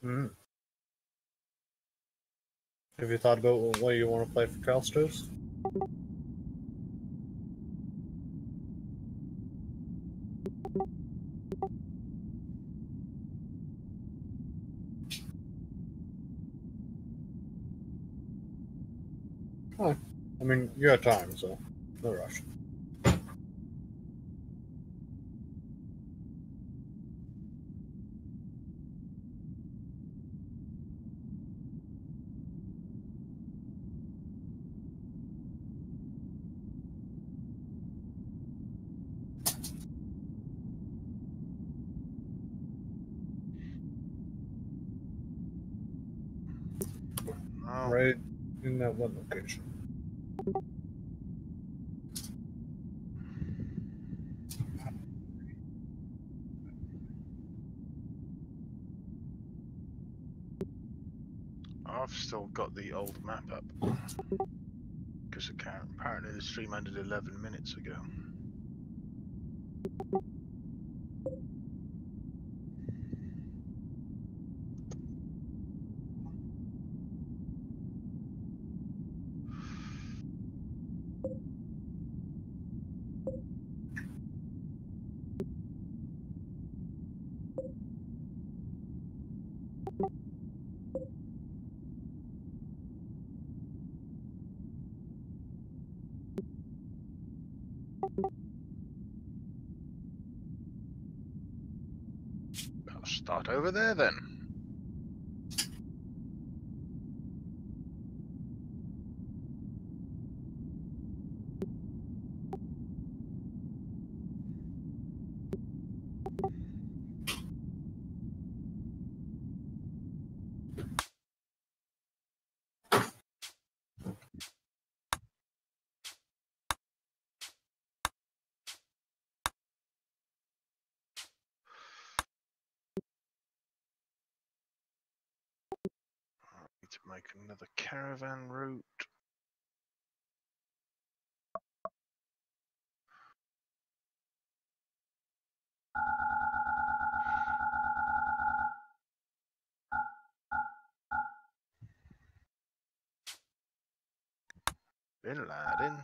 Mm. Have you thought about what you want to play for Calstos? Huh. I mean, you got time, so no rush. Oh. Right in that one location. I've still got the old map up because apparently the stream ended 11 minutes ago. I'll start over there then. Need to make another caravan route. Bin Laden.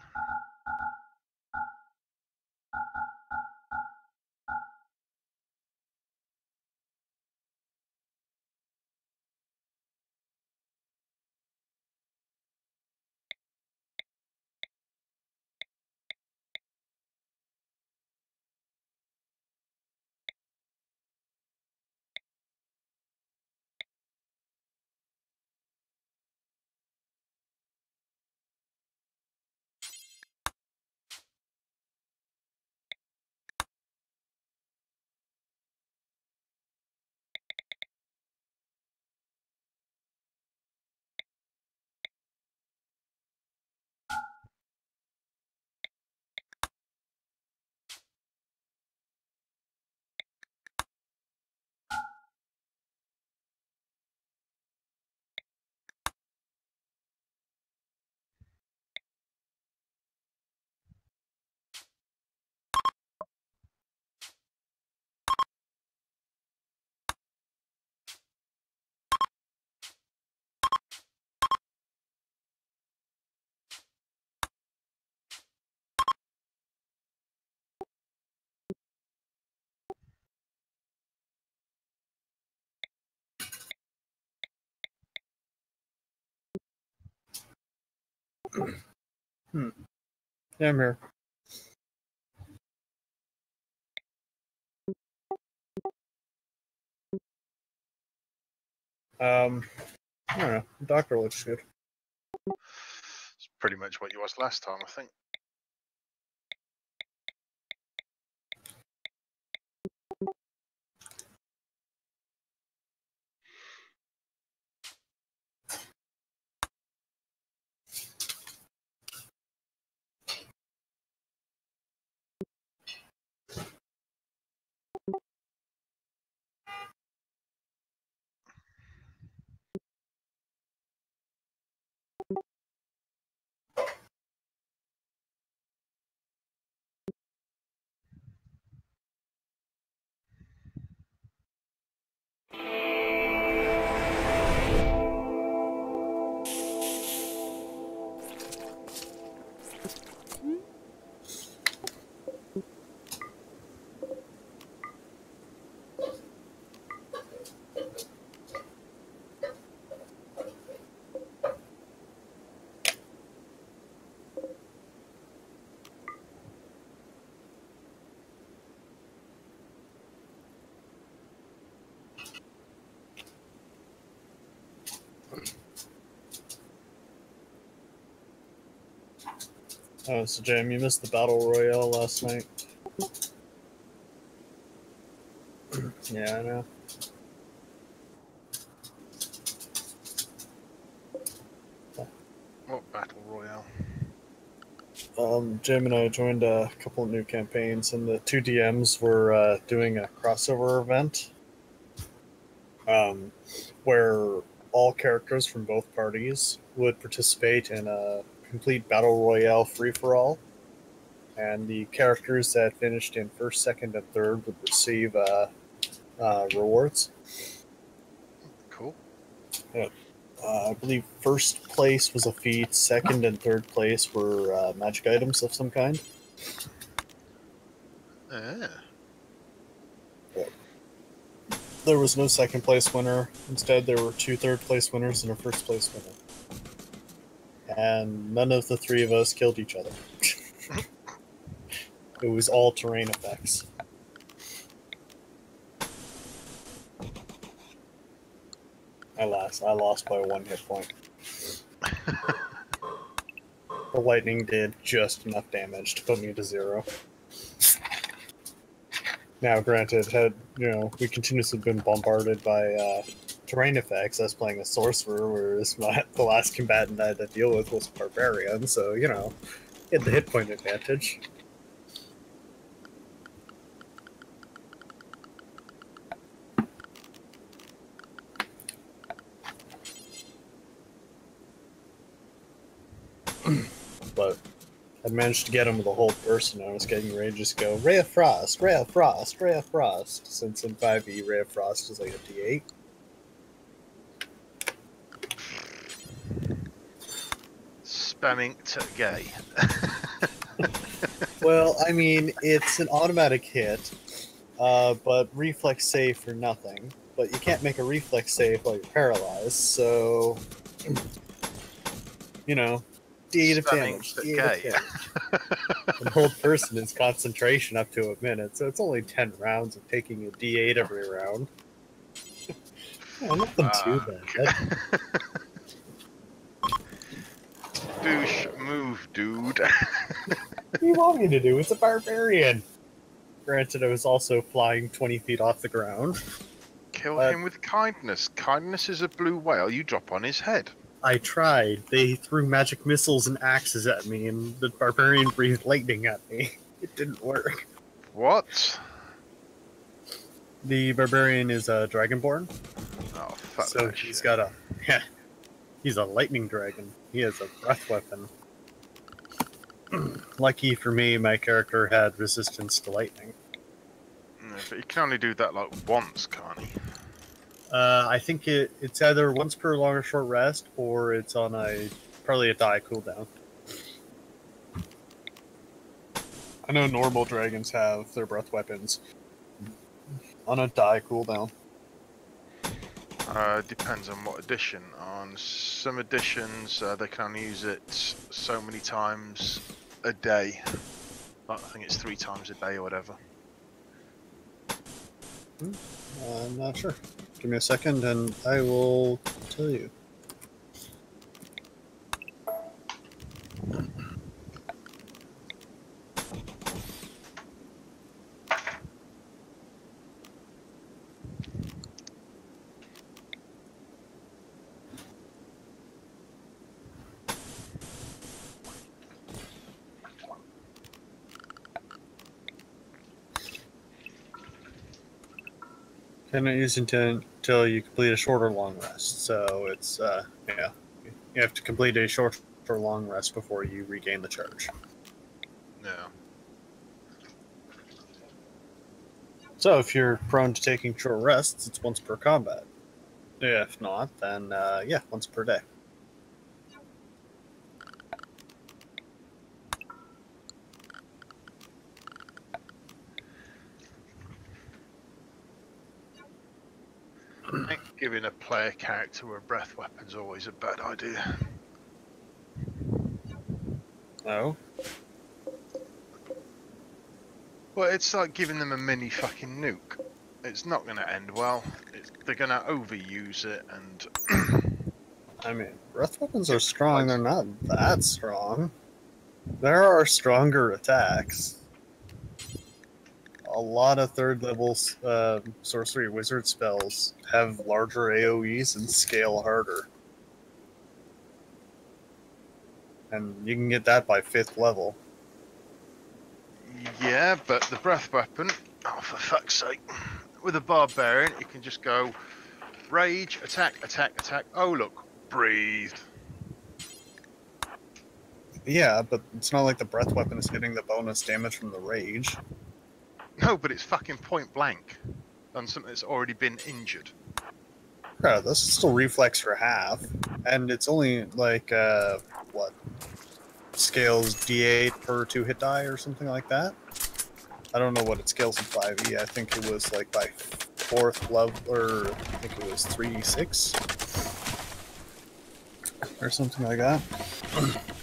Yeah, I'm here. I don't know. The doctor looks good. It's pretty much what you was last time, I think. Oh, so Jam, you missed the Battle Royale last night. Yeah, I know. What battle royale? Jim and I joined a couple of new campaigns, and the two DMs were doing a crossover event where all characters from both parties would participate in a complete battle royale free-for-all, and the characters that finished in first, second, and third would receive rewards. Cool. Yeah. I believe first place was a feat, second and third place were magic items of some kind. Yeah. There was no second place winner. Instead, there were two third place winners and a first place winner. And none of the three of us killed each other. It was all terrain effects. I lost by 1 hit point. The lightning did just enough damage to put me to 0. Now, granted, we continuously been bombarded by terrain effects. I was playing a sorcerer, whereas the last combatant I had to deal with was a barbarian. So, he had the hit point advantage. But I managed to get him with a whole person. I was getting ready to just go Ray of Frost, Ray of Frost, Ray of Frost. Since in 5e, Ray of Frost is like a D8. Spamming to gay. Well, I mean, it's an automatic hit, but reflex save for nothing. But you can't make a reflex save while you're paralyzed, so D8 of damage. D8 of damage. An old person is concentration up to a minute, so it's only 10 rounds of taking a D8 every round. Yeah, nothing too bad. Douche move, dude. What do you want me to do? It's a barbarian. Granted, I was also flying 20 feet off the ground. Kill him with kindness. Kindness is a blue whale. You drop on his head. I tried. They threw magic missiles and axes at me, and the barbarian breathed lightning at me. It didn't work. What? The barbarian is a dragonborn. Oh, fuck. So he's got a... Yeah. He's a lightning dragon. He has a breath weapon. Lucky for me, my character had resistance to lightning. Yeah, but he can only do that like once, can't he? I think it's either once per long or short rest, or it's on probably a die cooldown. I know normal dragons have their breath weapons on a die cooldown. Depends on what edition. On some editions, they can only use it so many times a day. I think it's 3 times a day or whatever. I'm not sure. Give me a second and I will tell you. Cannot use until you complete a short or long rest. So it's, yeah. You have to complete a short or long rest before you regain the charge. Yeah. So if you're prone to taking short rests, it's once per combat. If not, then, yeah, once per day. I think giving a player character a breath weapon's always a bad idea. No? Well, it's like giving them a mini fucking nuke. It's not going to end well. They're going to overuse it, and I mean, breath weapons are strong. They're not that strong. There are stronger attacks. A lot of third level sorcery wizard spells have larger AoEs and scale harder. And you can get that by 5th level. Yeah, but the breath weapon, oh for fuck's sake, with a barbarian, you can just go rage, attack, attack, attack. Oh look, breathe. Yeah, but it's not like the breath weapon is getting the bonus damage from the rage. No, but it's fucking point blank on something that's already been injured. Yeah, this is still reflex for half, and it's only like what scales D8 per 2 hit die or something like that. I don't know what it scales in 5e. I think it was like by 4th level, or I think it was 3d6 or something like that.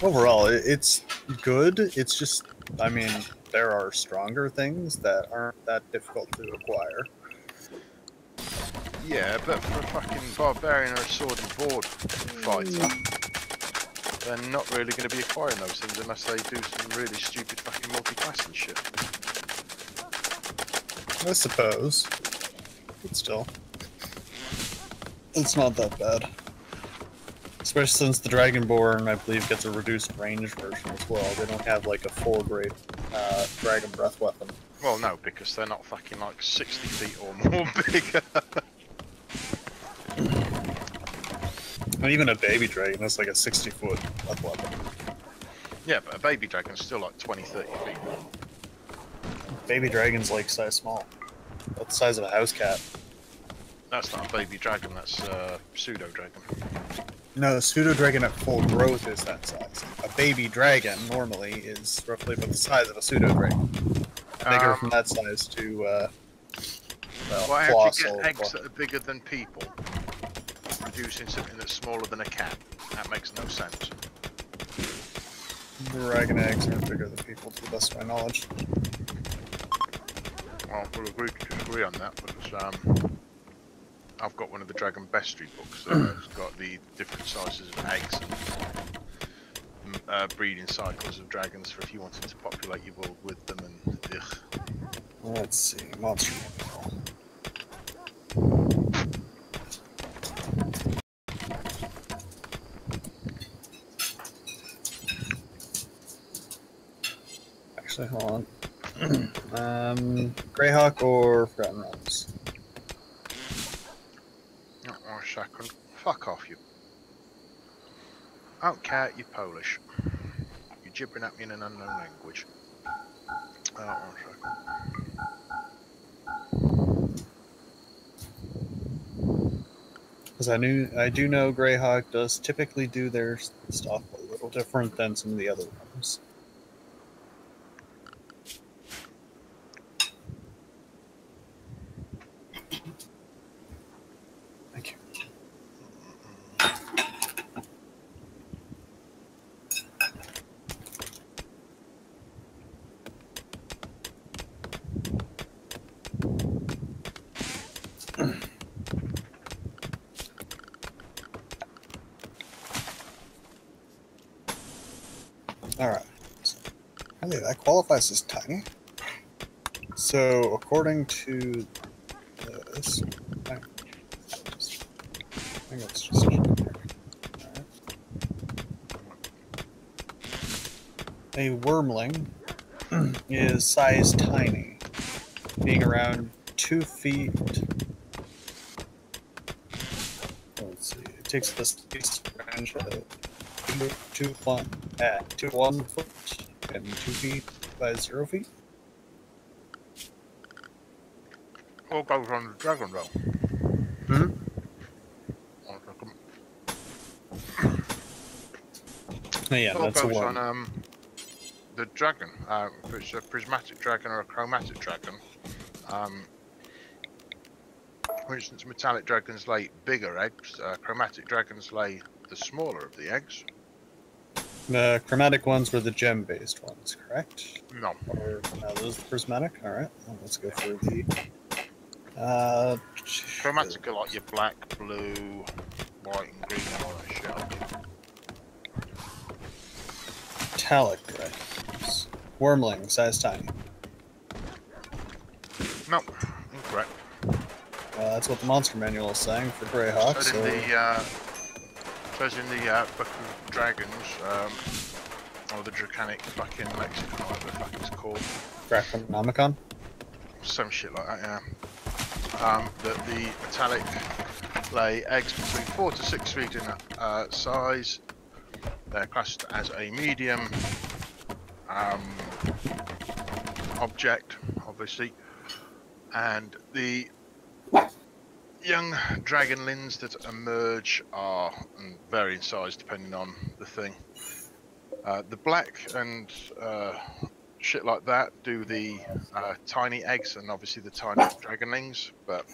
Overall, it's good. It's just, I mean, there are stronger things that aren't that difficult to acquire. Yeah, but for a fucking barbarian or a sword and board fighter, they're not really going to be acquiring those things unless they do some really stupid fucking multi-class and shit. I suppose. But still. It's not that bad. Especially since the Dragonborn, I believe, gets a reduced range version as well. They don't have like a full grade Dragon Breath weapon. Well, no, because they're not fucking like 60 feet or more bigger. And even a baby dragon is like a 60-foot breath weapon. Yeah, but a baby dragon's still like 20, 30 feet. Baby dragon's like size small. About the size of a house cat. That's not a baby dragon, that's a pseudo dragon. No, pseudo dragon at full growth is that size. A baby dragon normally is roughly about the size of a pseudo dragon. Bigger from that size to Why have you get eggs colossal. that are bigger than people, producing something that's smaller than a cat? That makes no sense. Dragon eggs aren't bigger than people, to the best of my knowledge. Well, we'll agree to disagree on that, because I've got one of the Dragon Bestiary books that's got the different sizes of eggs and breeding cycles of dragons for if you wanted to populate your world with them, and ugh. Let's see, monster Actually, hold on. Greyhawk or Forgotten Realms? Not one second. Fuck off, you. I don't care, you're Polish. You're gibbering at me in an unknown language. One second. Because I do know Greyhawk does typically do their stuff a little different than some of the other ones. Thank you. Alright. I think that qualifies as tiny. So, according to this, I think it's just a wormling is size tiny, being around 2 feet. Let's see, it takes the space range of 1 foot and 2 feet by 0 feet. All goes on the dragon roll. Hmm? Yeah, All that's a goes one. on the dragon. If it's a prismatic dragon or a chromatic dragon. For instance, metallic dragons lay bigger eggs. Chromatic dragons lay the smaller of the eggs. The chromatic ones were the gem-based ones, correct? No. Or no, those are the prismatic. All right, well, let's go for the. Chromatic are like your black, blue, white, and green, and all that shit. metallic dragons. Wormling, size tiny. No, incorrect. That's what the monster manual is saying for Greyhawk. Says in the Book of Dragons, or the Draconic fucking lexicon, or whatever the fuck it's called. Draconomicon? Some shit like that, yeah. That the metallic lay eggs between 4 to 6 feet in size. They're classed as a medium object, obviously. And the young dragonlings that emerge are vary in size depending on the thing. The black and shit like that do the tiny eggs and obviously the tiny dragonlings, but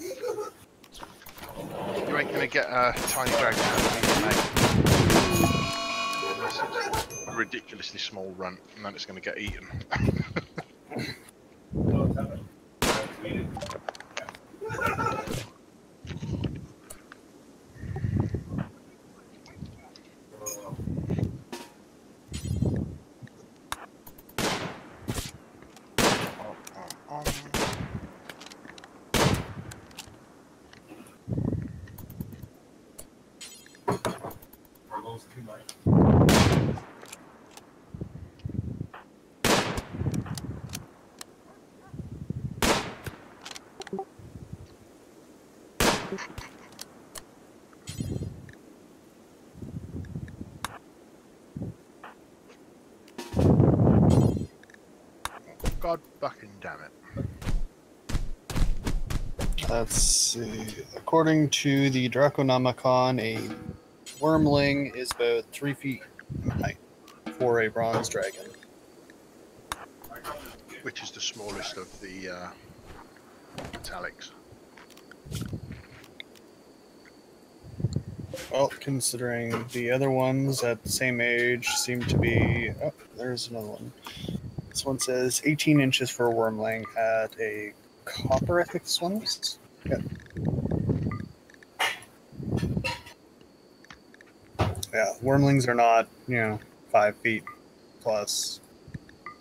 you ain't gonna get a tiny dragon out of a medium egg unless it's a ridiculously small runt, and then it's gonna get eaten. God fucking damn it. Let's see. According to the Draconomicon, a wormling is about 3 feet in height for a bronze dragon. Which is the smallest of the metallics. Well, considering the other ones at the same age seem to be... Oh, there's another one. This one says 18 inches for a wormling at a copper, I think this one is. Yep. Yeah, wormlings are not, 5 feet plus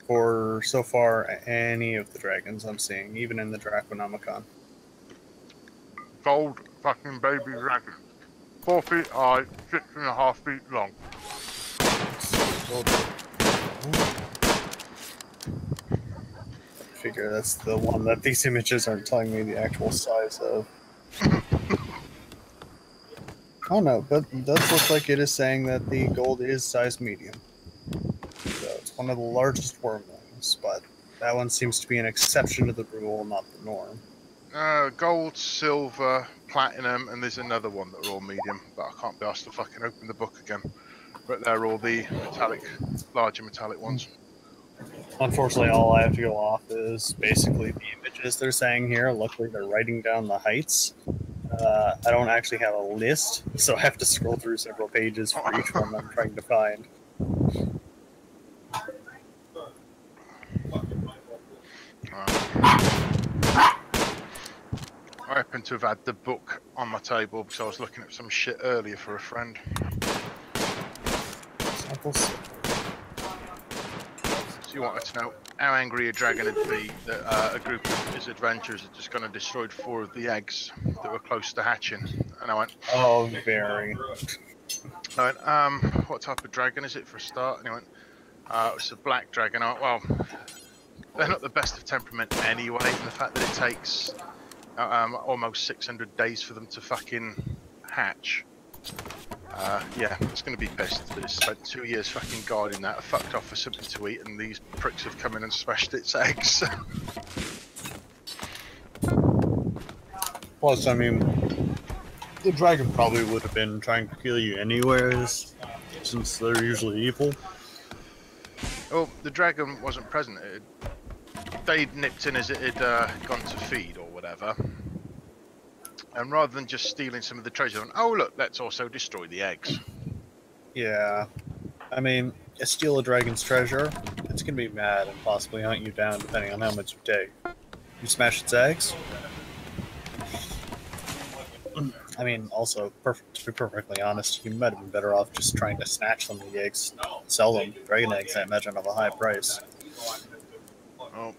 for so far any of the dragons I'm seeing, even in the Draconomicon. Gold fucking baby dragon. 4 feet high, 6.5 feet long. I figure that's the one that these images aren't telling me the actual size of. Oh no, but it does look like it is saying that the gold is size medium. So it's one of the largest wormlings, but that one seems to be an exception to the rule, not the norm. Gold, silver, platinum, and there's another one that are all medium, but I can't be asked to fucking open the book again. But they're all the metallic, larger metallic ones. Unfortunately, all I have to go off is basically the images they're saying here. Luckily, they're writing down the heights. I don't actually have a list, so I have to scroll through several pages for each one I'm trying to find. I happen to have had the book on my table because I was looking at some shit earlier for a friend. Samples. So you wanted to know how angry a dragon would be that a group of his adventurers had just gone and destroyed 4 of the eggs that were close to hatching. And I went, Oh, very. I went, what type of dragon is it for a start? And he went, it's a black dragon. I went, well, they're not the best of temperament anyway, and the fact that it takes almost 600 days for them to fucking hatch. Yeah, it's going to be pissed that it's spent 2 years fucking guarding that, fucked off for something to eat, and these pricks have come in and smashed its eggs. Plus, I mean, the dragon probably would have been trying to kill you anyways, since they're usually evil. Well, the dragon wasn't present. They'd nipped in as it had gone to feed or whatever. And rather than just stealing some of the treasure, oh look, let's also destroy the eggs. Yeah. I mean, you steal a dragon's treasure, it's going to be mad and possibly hunt you down depending on how much you take. You smash its eggs? I mean, also, to be perfectly honest, you might have been better off just trying to snatch some of the eggs, sell them. Dragon eggs, I imagine, of a high price. Well,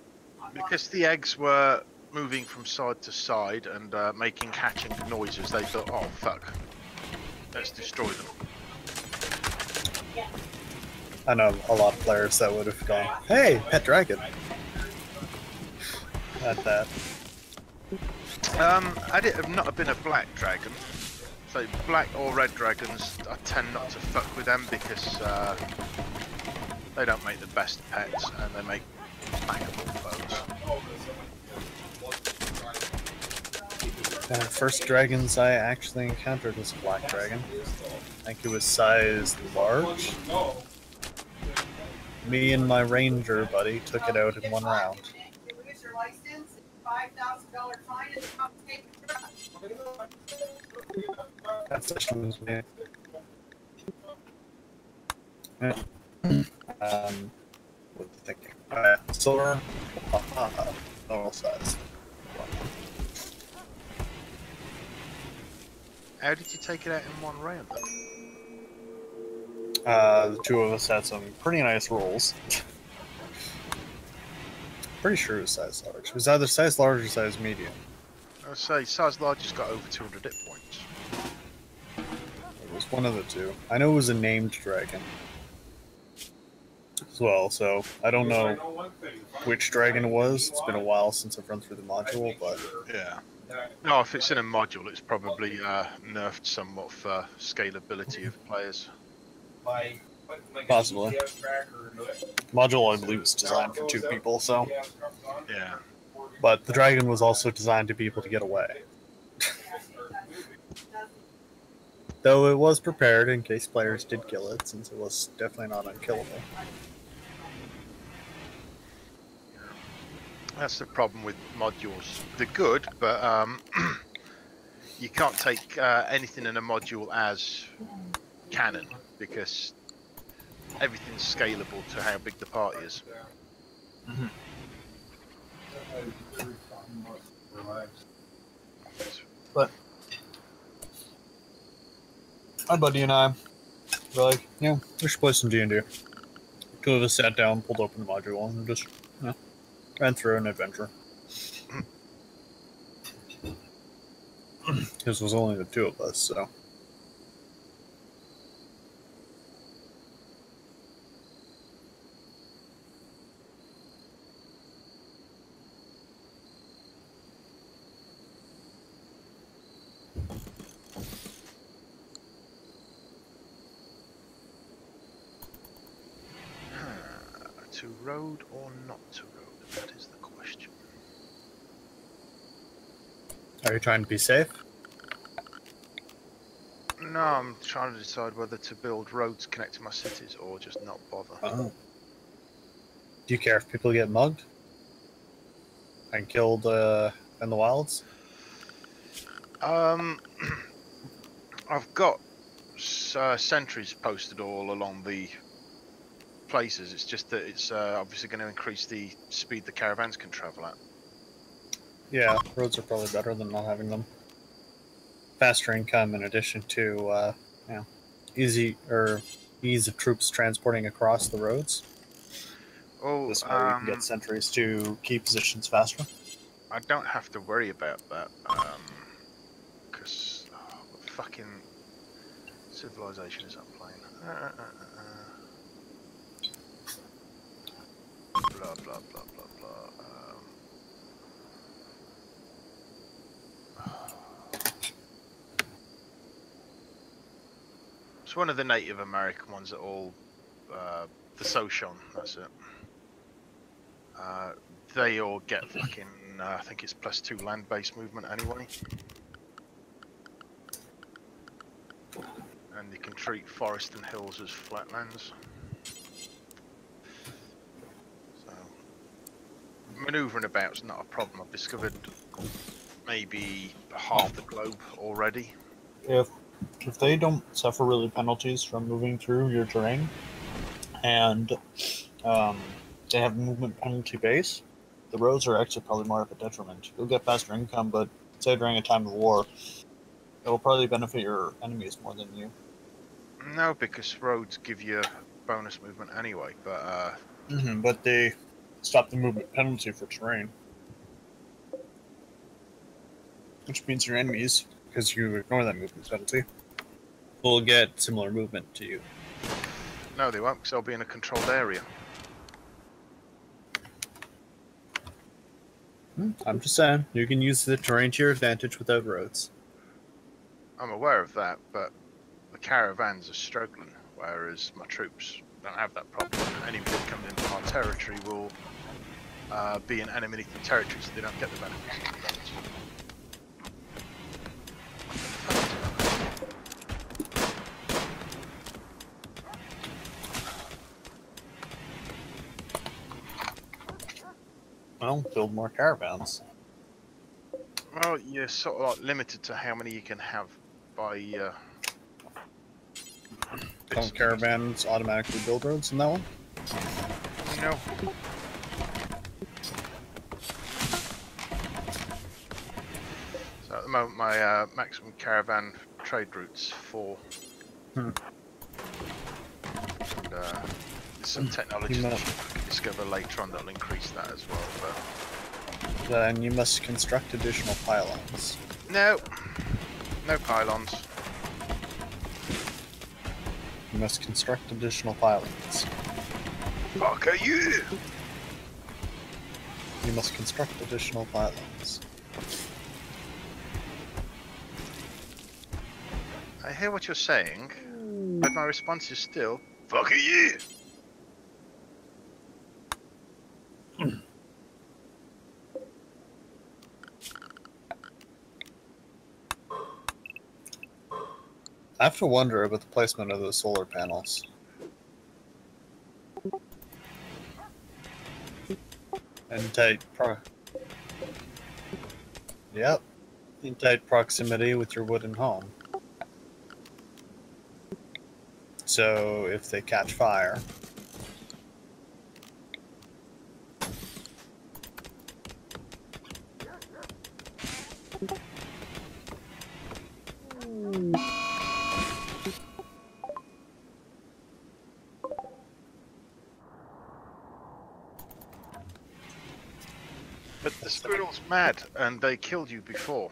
because the eggs were moving from side to side and making hatching noises, they thought, oh, fuck. Let's destroy them. I know a lot of players that would have gone, hey, pet dragon. At that. Had it have not been a black dragon, so black or red dragons, I tend not to fuck with them because they don't make the best pets and they make backable foes. The first dragons I actually encountered was a black dragon. I think it was size large. Me and my ranger buddy took it out in one round. That session was me. Yeah. What was I thinking? Silver, normal size. How did you take it out in one round? The two of us had some pretty nice rolls. Pretty sure it was size large. It was either size large or size medium. I would say size large has got over 200 hit points. It was one of the two. I know it was a named dragon as well, so I don't know which dragon it was. It's been a while since I've run through the module, but yeah. No, if it's in a module, it's probably nerfed somewhat for scalability of players. Possibly. Module, I believe, was designed for 2 people, so. Yeah. But the dragon was also designed to be able to get away. Though it was prepared in case players did kill it, since it was definitely not unkillable. That's the problem with modules. They're good, but you can't take anything in a module as canon because everything's scalable to how big the party is. Mm-hmm. But my buddy and I were like, yeah, we should play some D&D. 2 of us sat down, pulled open the module, and just, ran through an adventure. This was only the 2 of us, so. To road or not to road? That is the question. Are you trying to be safe? No, I'm trying to decide whether to build roads connecting my cities or just not bother. Oh. Do you care if people get mugged and killed in the wilds? I've got sentries posted all along the places. It's just that it's obviously going to increase the speed the caravans can travel at. Yeah, roads are probably better than not having them. Faster income in addition to ease of troops transporting across the roads. Oh, this way you can get sentries to keep positions faster. I don't have to worry about that because fucking civilization is playing. Blah blah blah blah blah. It's one of the Native American ones that all the Soshon. That's it. They all get fucking. I think it's +2 land-based movement anyway. And you can treat forest and hills as flatlands. So, manoeuvring about's not a problem. I've discovered maybe half the globe already. If they don't suffer really penalties from moving through your terrain, and they have movement penalty base, the roads are actually probably more of a detriment. You'll get faster income, but say during a time of war, It'll probably benefit your enemies more than you. No, because roads give you bonus movement anyway. But But they stop the movement penalty for terrain. Which means your enemies, because you ignore that movement penalty, will get similar movement to you. no, they won't, because they'll be in a controlled area. I'm just saying, you can use the terrain to your advantage without roads. I'm aware of that, but the caravans are struggling, whereas my troops don't have that problem. Anybody that comes into our territory will be in enemy territory, so they don't get the benefits of the roads. Well, build more caravans. Well, you're sort of like limited to how many you can have by. Don't caravans automatically build roads in that one? No. So at the moment, my maximum caravan trade route's 4. And there's some technology that I can discover later on that'll increase that as well. But then you must construct additional pylons. no pylons. You must construct additional pylons. Fuck are you? You must construct additional pylons. I hear what you're saying, but my response is still, fuck are you? I have to wonder about the placement of the solar panels. In tight Yep. In tight proximity with your wooden home. So if they catch fire, But the squirrel's mad, and they killed you before.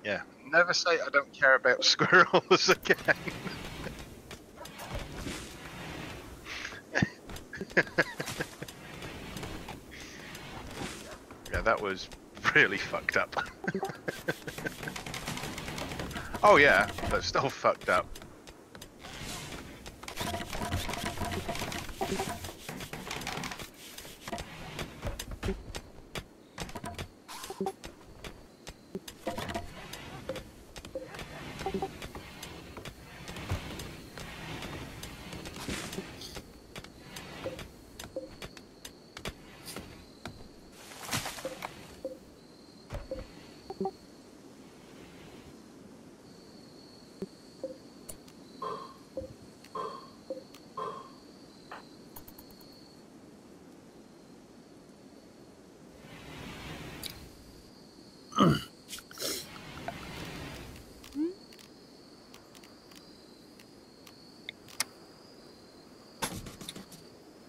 Yeah, never say I don't care about squirrels again. Yeah, that was really fucked up. Oh yeah, but still fucked up.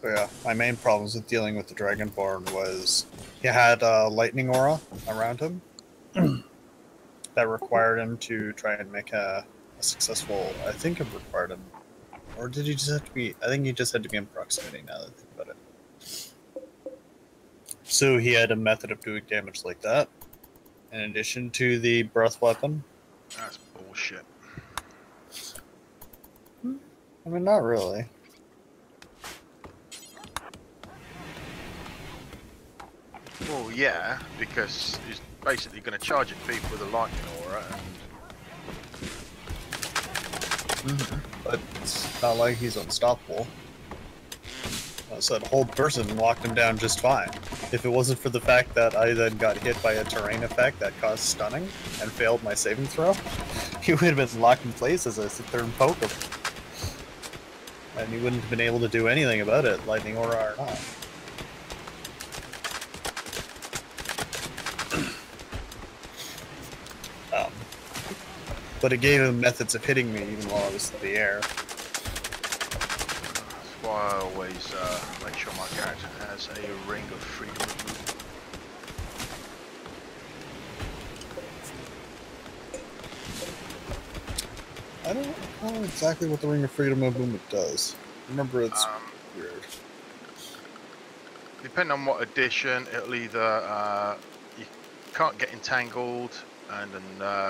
yeah, my main problems with dealing with the Dragonborn was he had a lightning aura around him that required him to try and make a successful. I think it required him, or did he just have to be? I think he just had to be in proximity. Now that I think about it, so he had a method of doing damage like that, in addition to the breath weapon. That's bullshit. I mean, not really. Well, yeah, because he's basically going to charge at people with a lightning aura, and But it's not like he's unstoppable. So that whole person locked him down just fine. If it wasn't for the fact that I then got hit by a terrain effect that caused stunning and failed my saving throw, he would have been locked in place as I sit there and poke him. And he wouldn't have been able to do anything about it, lightning aura or not. but it gave him methods of hitting me even while I was in the air. That's why I always make sure my character has a ring of freedom of movement. I don't know exactly what the ring of freedom of movement does. Remember, it's weird. Depending on what edition, it'll either you can't get entangled, and in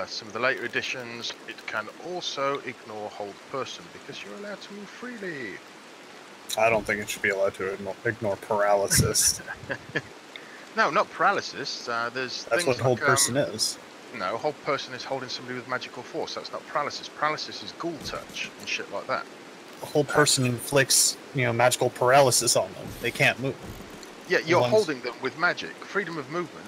some of the later editions, it can also ignore hold person because you're allowed to move freely. I don't think it should be allowed to ignore paralysis. No, not paralysis. There's That's things what hold like, person is. No, hold person is holding somebody with magical force. That's not paralysis. Paralysis is ghoul touch and shit like that. The hold person inflicts, magical paralysis on them. They can't move. Yeah, you're holding them with magic. Freedom of movement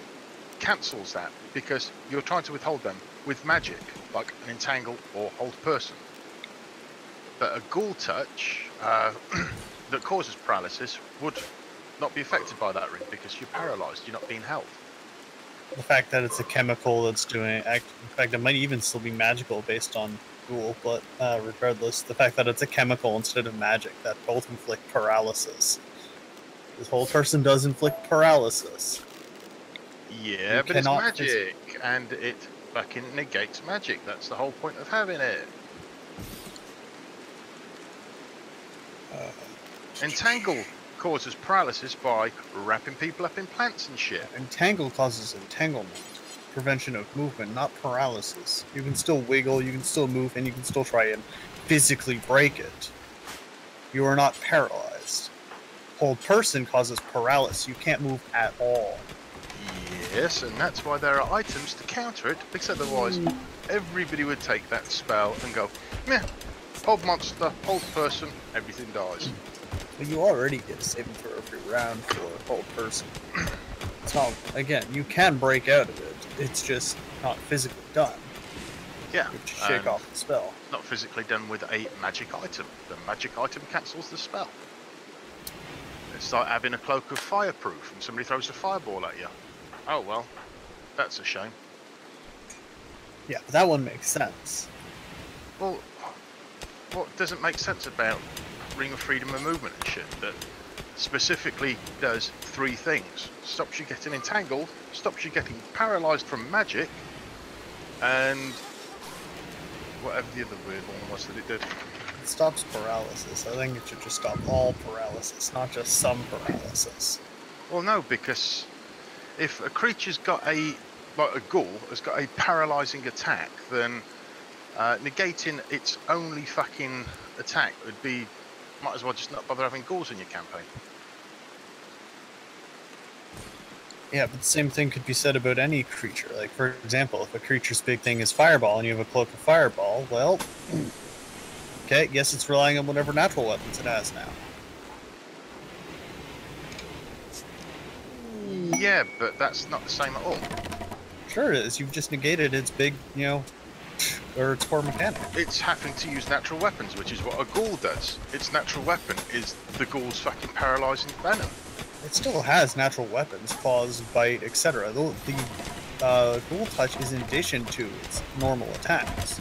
cancels that because you're trying to withhold them with magic, like an entangle or hold person. But a ghoul touch that causes paralysis would not be affected by that ring because you're paralyzed. You're not being held. The fact that it's a chemical that's doing, in fact, it might even still be magical based on ghoul, but regardless, the fact that it's a chemical instead of magic that both inflict paralysis. This whole person does inflict paralysis. Yeah, but it's magic, and it fucking negates magic. That's the whole point of having it. Entangle causes paralysis by wrapping people up in plants and shit. Entangle causes entanglement. Prevention of movement, not paralysis. You can still wiggle, you can still move, and you can still try and physically break it. You are not paralyzed. Hold person causes paralysis. You can't move at all. Yes, and that's why there are items to counter it, because otherwise everybody would take that spell and go, meh, hold monster, hold person, everything dies. But you already get a saving throw every round for hold person. It's not, again, you can break out of it. It's just not physically done. Yeah. You have to shake off the spell. Not physically done with a magic item. The magic item cancels the spell. It's like having a cloak of fireproof and somebody throws a fireball at you. Oh well, that's a shame. Yeah, but that one makes sense. Well, what doesn't make sense about Ring of Freedom of Movement and shit that specifically does three things? Stops you getting entangled, stops you getting paralyzed from magic, and whatever the other weird one was that it did. It stops paralysis. I think it should just stop all paralysis, not just some paralysis. Well, no, because if a creature's got a, like a ghoul, has got a paralyzing attack, then negating its only fucking attack would be, might as well just not bother having ghouls in your campaign. Yeah, but the same thing could be said about any creature. Like, for example, if a creature's big thing is fireball and you have a cloak of fireball, well, okay, guess it's relying on whatever natural weapons it has now. Yeah, but that's not the same at all. Sure it is. You've just negated its big, or its core mechanic. It's having to use natural weapons, which is what a ghoul does. Its natural weapon is the ghoul's fucking paralyzing venom. It still has natural weapons, claws, bite, etc. The ghoul touch is in addition to its normal attacks.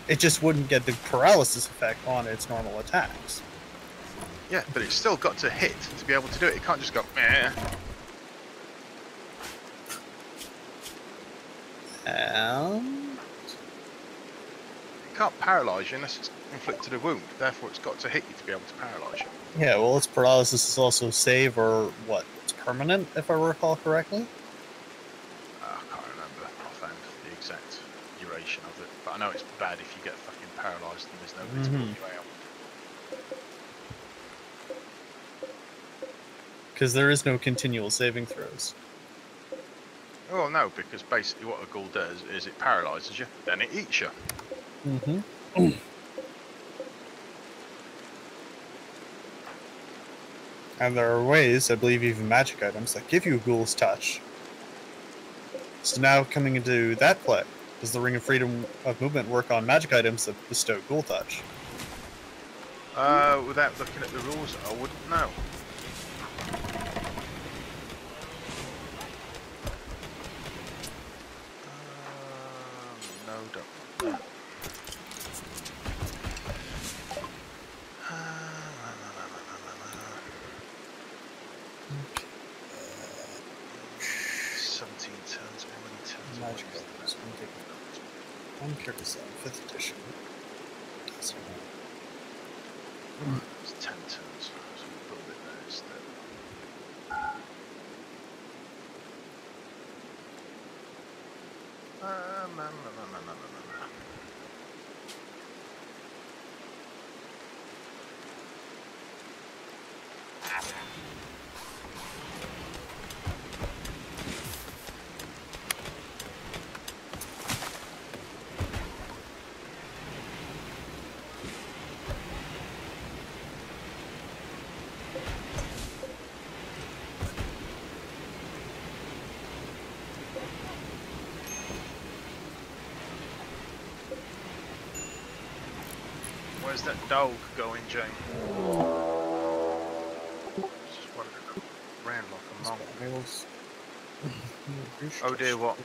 It just wouldn't get the paralysis effect on its normal attacks. Yeah, but it's still got to hit to be able to do it. It can't just go, meh. It can't paralyze you unless it's inflicted a wound. Therefore, it's got to hit you to be able to paralyze you. Yeah, well, its paralysis is also save, or what? It's permanent, if I recall correctly? I can't remember offhand the exact duration of it, but I know it's bad if you get fucking paralysed and there's nobody to pull you out. Because there is no continual saving throws. Well, no, because basically what a ghoul does is it paralyses you, then it eats you. And there are ways, I believe even magic items, that give you Ghoul's Touch. So now coming into that play, does the Ring of Freedom of Movement work on magic items that bestow Ghoul Touch? Without looking at the rules, I wouldn't know. No, don't want that. Okay. 17 turns. How many turns away Magic is Arrows. that? One character set, 5th edition. So, It's 10 turns, so we'll build it there instead. Where's that dog going, Jane? Just wanted to go round like a monk. Oh dear, what?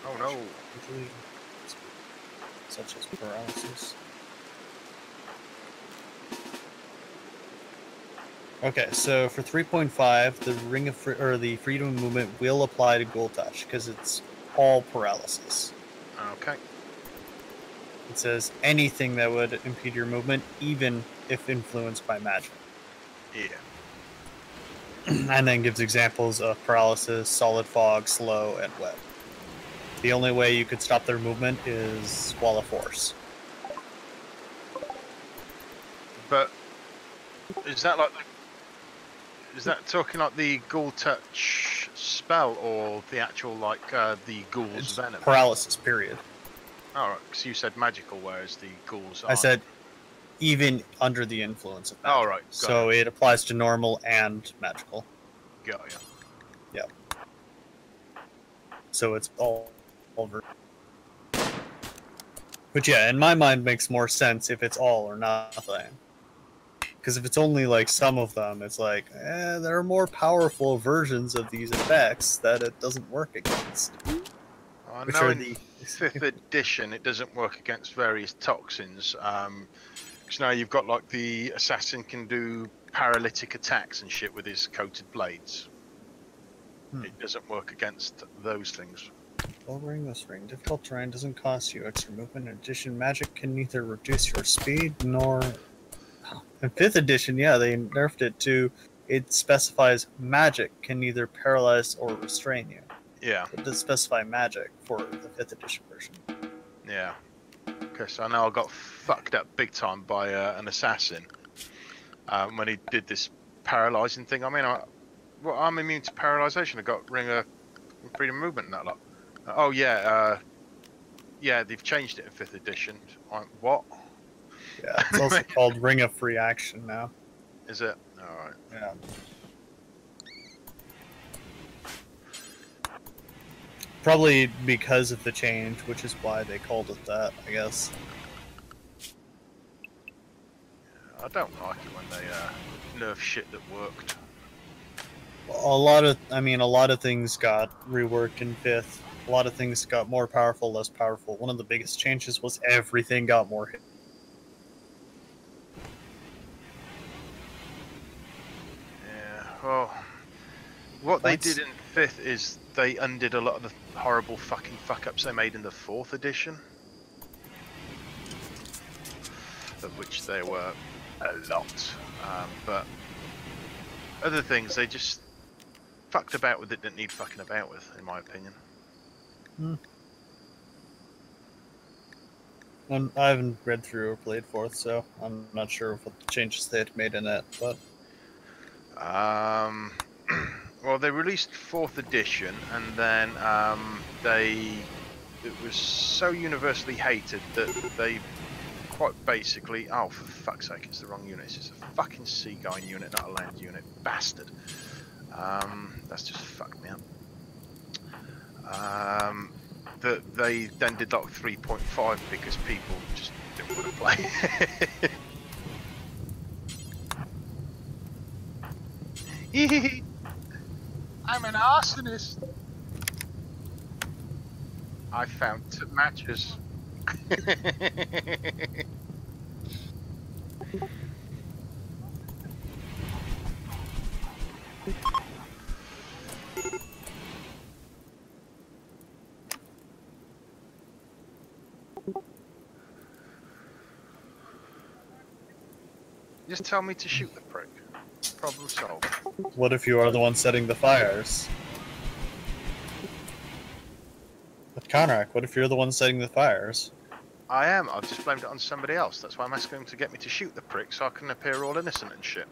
Oh no. Such as paralysis. Okay, so for 3.5, the Ring of the Freedom Movement will apply to Ghoul Touch because it's all paralysis. Okay. It says anything that would impede your movement, even if influenced by magic. Yeah. And then gives examples of paralysis, solid fog, slow, and web. The only way you could stop their movement is Wall of Force. But is that like is that talking like the Ghoul Touch spell or the actual like the Ghoul's It's venom? paralysis, period. Alright, because you said magical, whereas the Ghouls I said even under the influence of magic. Oh, right. So it applies to normal and magical. Got ya. Yeah. So it's all over. But yeah, in my mind, makes more sense if it's all or nothing. Because if it's only like some of them, it's like, there are more powerful versions of these effects that it doesn't work against. I Which know are in the 5th edition it doesn't work against various toxins. Because now you've got like the assassin can do paralytic attacks and shit with his coated blades. It doesn't work against those things. Lowering this ring. Difficult terrain doesn't cost you extra movement. In addition, magic can neither reduce your speed nor... In 5th edition, yeah, they nerfed it to... It specifies magic can neither paralyze or restrain you. Yeah. It does specify magic for the 5th edition version. Yeah. Okay, so I know I got fucked up big time by an assassin when he did this paralyzing thing. I mean, I'm immune to paralyzation. I got Ring of Freedom Movement and that lot. Oh yeah, yeah, they've changed it in 5th edition. What? Yeah, it's also called Ring of Free Action now. Is it? All right. Yeah. Probably because of the change, which is why they called it that, I guess. I don't like it when they nerf shit that worked. A lot of things got reworked in 5th. A lot of things got more powerful, less powerful. One of the biggest changes was everything got more hit. Yeah, well, what they did in 5th is they undid a lot of the horrible fucking fuck-ups they made in the 4th edition. Of which there were a lot. But other things, they just fucked about with it, didn't need fucking about with, in my opinion. I haven't read through or played 4th, so I'm not sure what the changes they had made in it, but... Well, they released 4th edition, and then it was so universally hated that they quite basically... Oh, for fuck's sake, it's the wrong unit. It's just a fucking Seaguy unit, not a land unit. Bastard. That's just fucked me up. That they then did like 3.5 because people just didn't want to play. I'm an arsonist. I found matches. Just tell me to shoot the prick. Problem solved. What if you are the one setting the fires? But Conrack, what if you're the one setting the fires? I am. I've just blamed it on somebody else. That's why I'm asking him to get me to shoot the prick so I can appear all innocent and shit.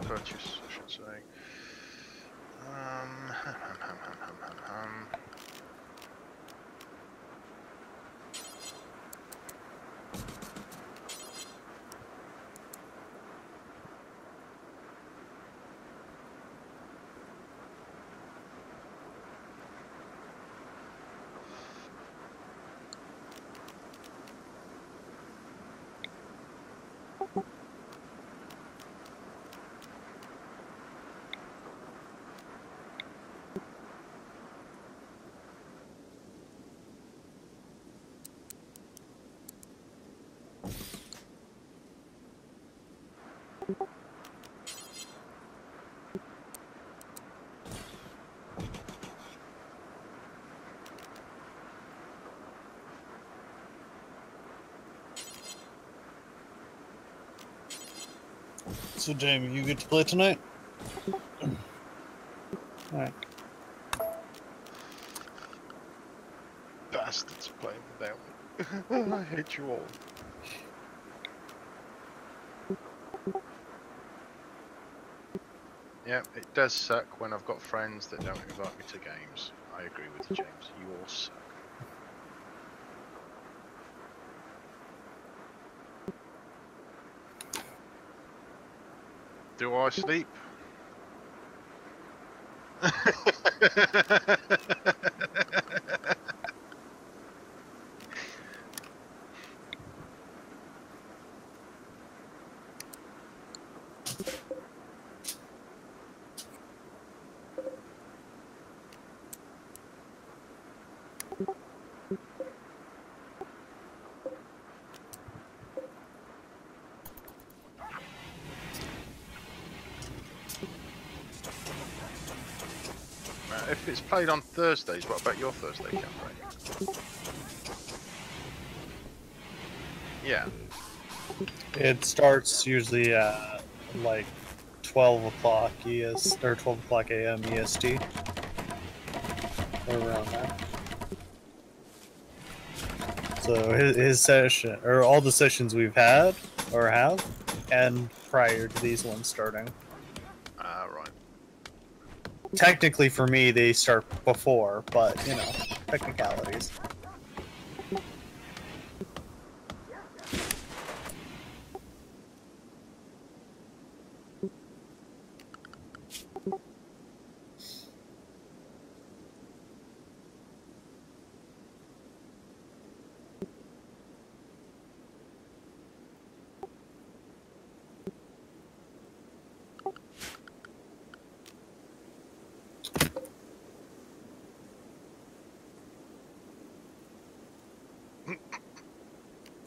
Purchase, I should say. So, Jamie, you get to play tonight? Alright. Bastards playing without me. I hate you all. Yeah, it does suck when I've got friends that don't invite me to games. I agree with you, James. You all suck. Do I sleep? If it's played on Thursdays, what about your Thursday campaign? Yeah. It starts usually at like 12 o'clock ES or 12 o'clock AM EST. Or around that. So his session, or all the sessions we've had or have, and prior to these ones starting. Right. Technically, for me, they start before, but you know, technicalities.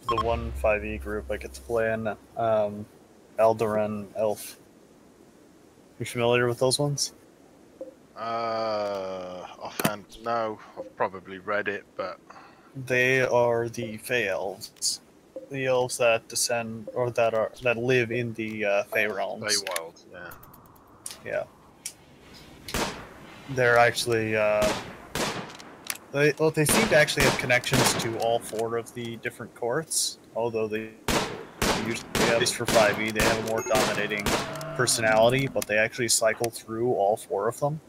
The 1.5e group I get to play in, Alderan Elf. You familiar with those ones? Offhand, no. I've probably read it, but They are the Fey elves, the elves that descend or that live in the Fey realms. Feywild, yeah. Yeah, they're actually they seem to actually have connections to all 4 of the different courts, although they usually, at least for 5e, they have a more dominating personality, but they actually cycle through all 4 of them,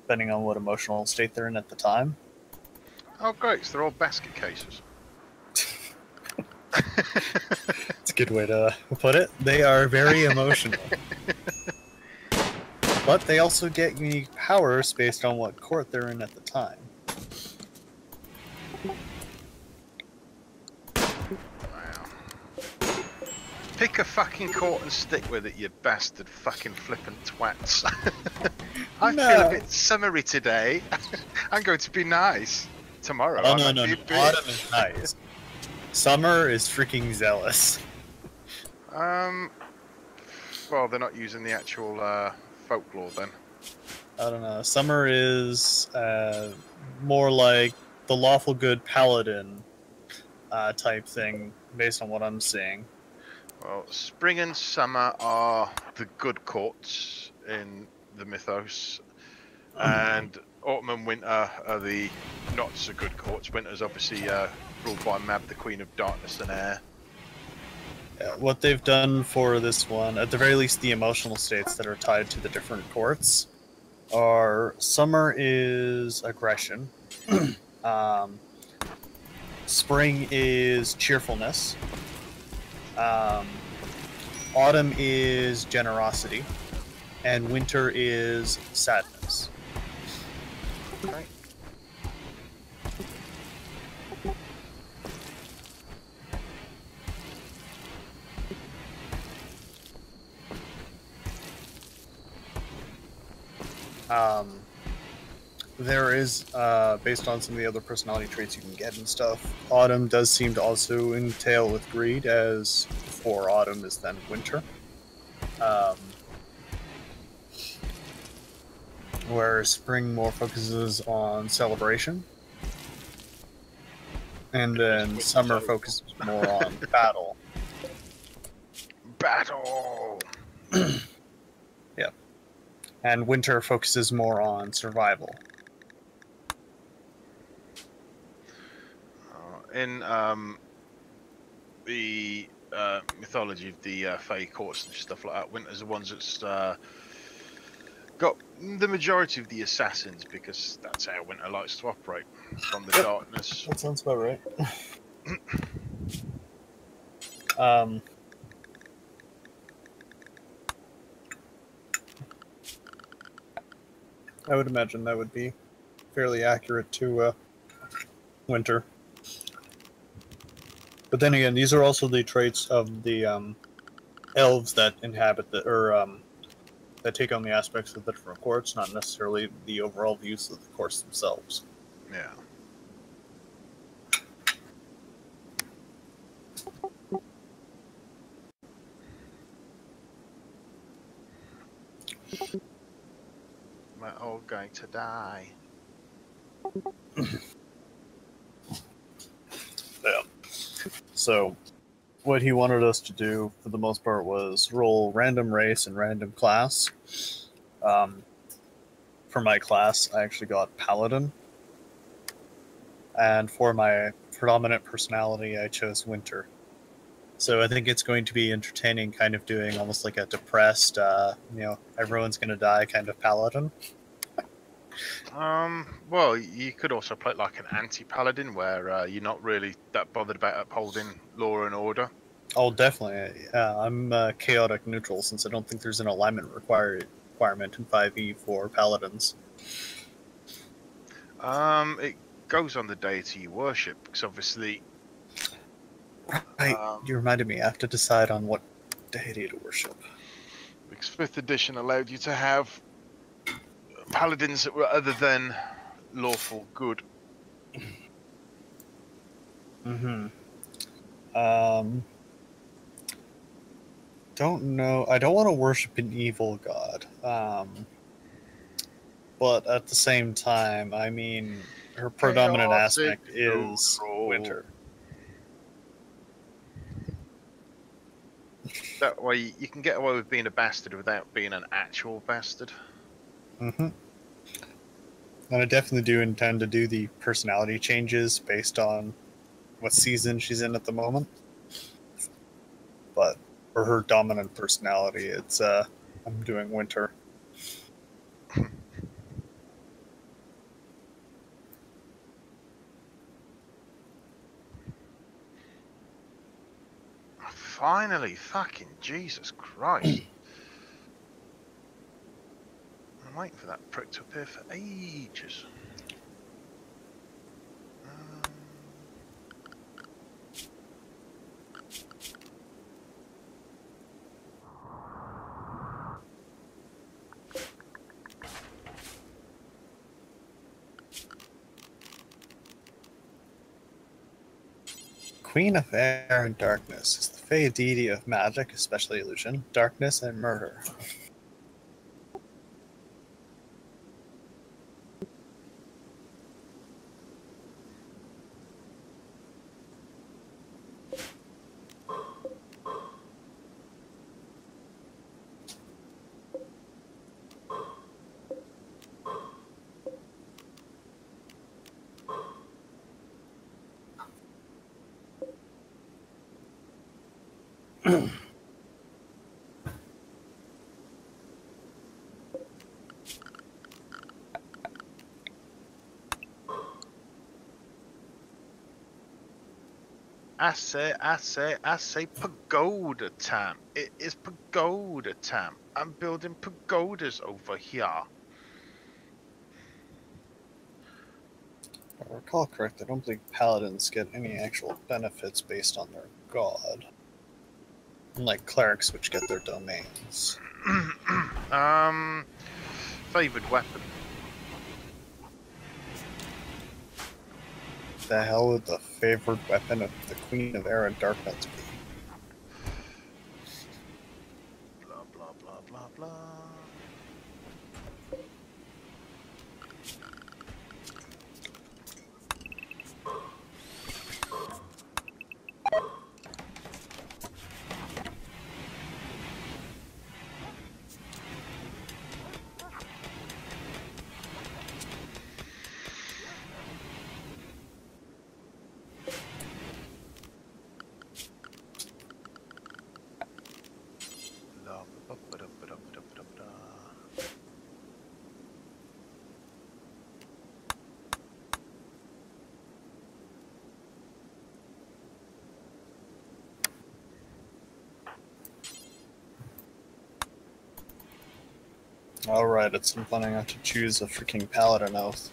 depending on what emotional state they're in at the time. Oh, great! So they're all basket cases. It's a good way to put it. They are very emotional. But they also get unique powers based on what court they're in at the time. Wow. Pick a fucking court and stick with it, you bastard fucking flippant twats. I feel a bit summery today. I'm going to be nice. Tomorrow, Oh, I no. be a bitch. Autumn is nice. Summer is freaking zealous. Well, they're not using the actual folklore then. I don't know. Summer is more like the lawful good paladin type thing, based on what I'm seeing. Well, spring and summer are the good courts in the mythos, and autumn and winter are the not so good courts. Winter's obviously ruled by Mab, the Queen of Darkness and Air. Yeah, what they've done for this one, at the very least, the emotional states that are tied to the different courts, are summer is aggression, spring is cheerfulness, autumn is generosity, and winter is sadness. Okay. There is, based on some of the other personality traits you can get and stuff, autumn does seem to also entail with greed, as before autumn is then winter. Where spring more focuses on celebration, and then summer focuses more on battle. Battle! Yeah. And winter focuses more on survival. In the mythology of the Fey courts and stuff like that, winter's the ones that's got the majority of the assassins, because that's how winter likes to operate, from the darkness. That sounds about right. I would imagine that would be fairly accurate to winter. But then again, these are also the traits of the elves that inhabit the, or that take on the aspects of the different courts, not necessarily the overall views of the courts themselves. Yeah. We're all going to die. Yeah. So, what he wanted us to do, for the most part, was roll random race and random class. For my class, I actually got Paladin. And for my predominant personality, I chose Winter. So I think it's going to be entertaining, kind of doing almost like a depressed, everyone's going to die kind of Paladin. Well, you could also play it like an anti-paladin, where you're not really that bothered about upholding law and order. Oh, definitely. I'm chaotic neutral, since I don't think there's an alignment requirement in 5e for paladins. It goes on the deity you worship, because obviously... Right, you reminded me, I have to decide on what deity to worship. Because 5th edition allowed you to have paladins that were other than lawful good. Don't know. I don't want to worship an evil god. but at the same time, I mean, her predominant Chaotic aspect is neutral. winter. That way you can get away with being a bastard without being an actual bastard. And I definitely do intend to do the personality changes based on what season she's in at the moment. But for her dominant personality, it's I'm doing winter. Finally, fucking Jesus Christ. I'm waiting for that prick to appear for ages. Queen of Air and Darkness is the fey deity of magic, especially illusion, darkness, and murder. I say pagoda time. It is pagoda time. I'm building pagodas over here. If I recall correct, I don't believe paladins get any actual benefits based on their god. Unlike clerics, which get their domains. Favored weapon. The hell would the favored weapon of the Queen of Air and Darkness be? Blah blah blah blah blah. Alright, at some point I have to choose a freaking paladin oath.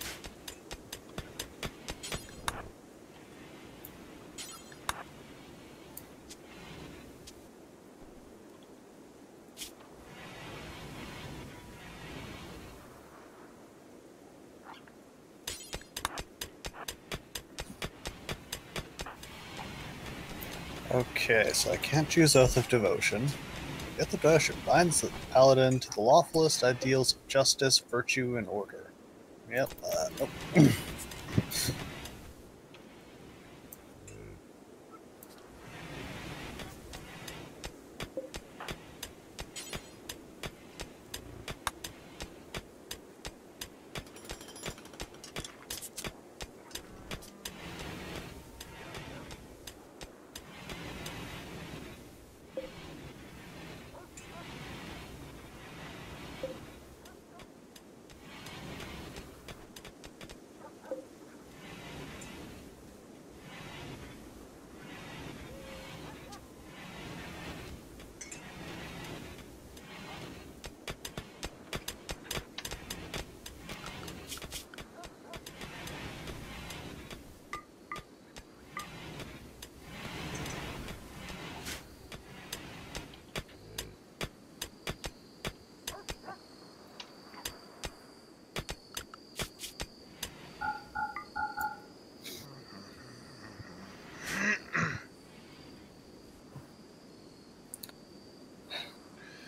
Okay, so I can't choose Oath of Devotion. Yet the devotion binds the paladin to the lawfulest ideals of justice, virtue, and order. Yep, nope.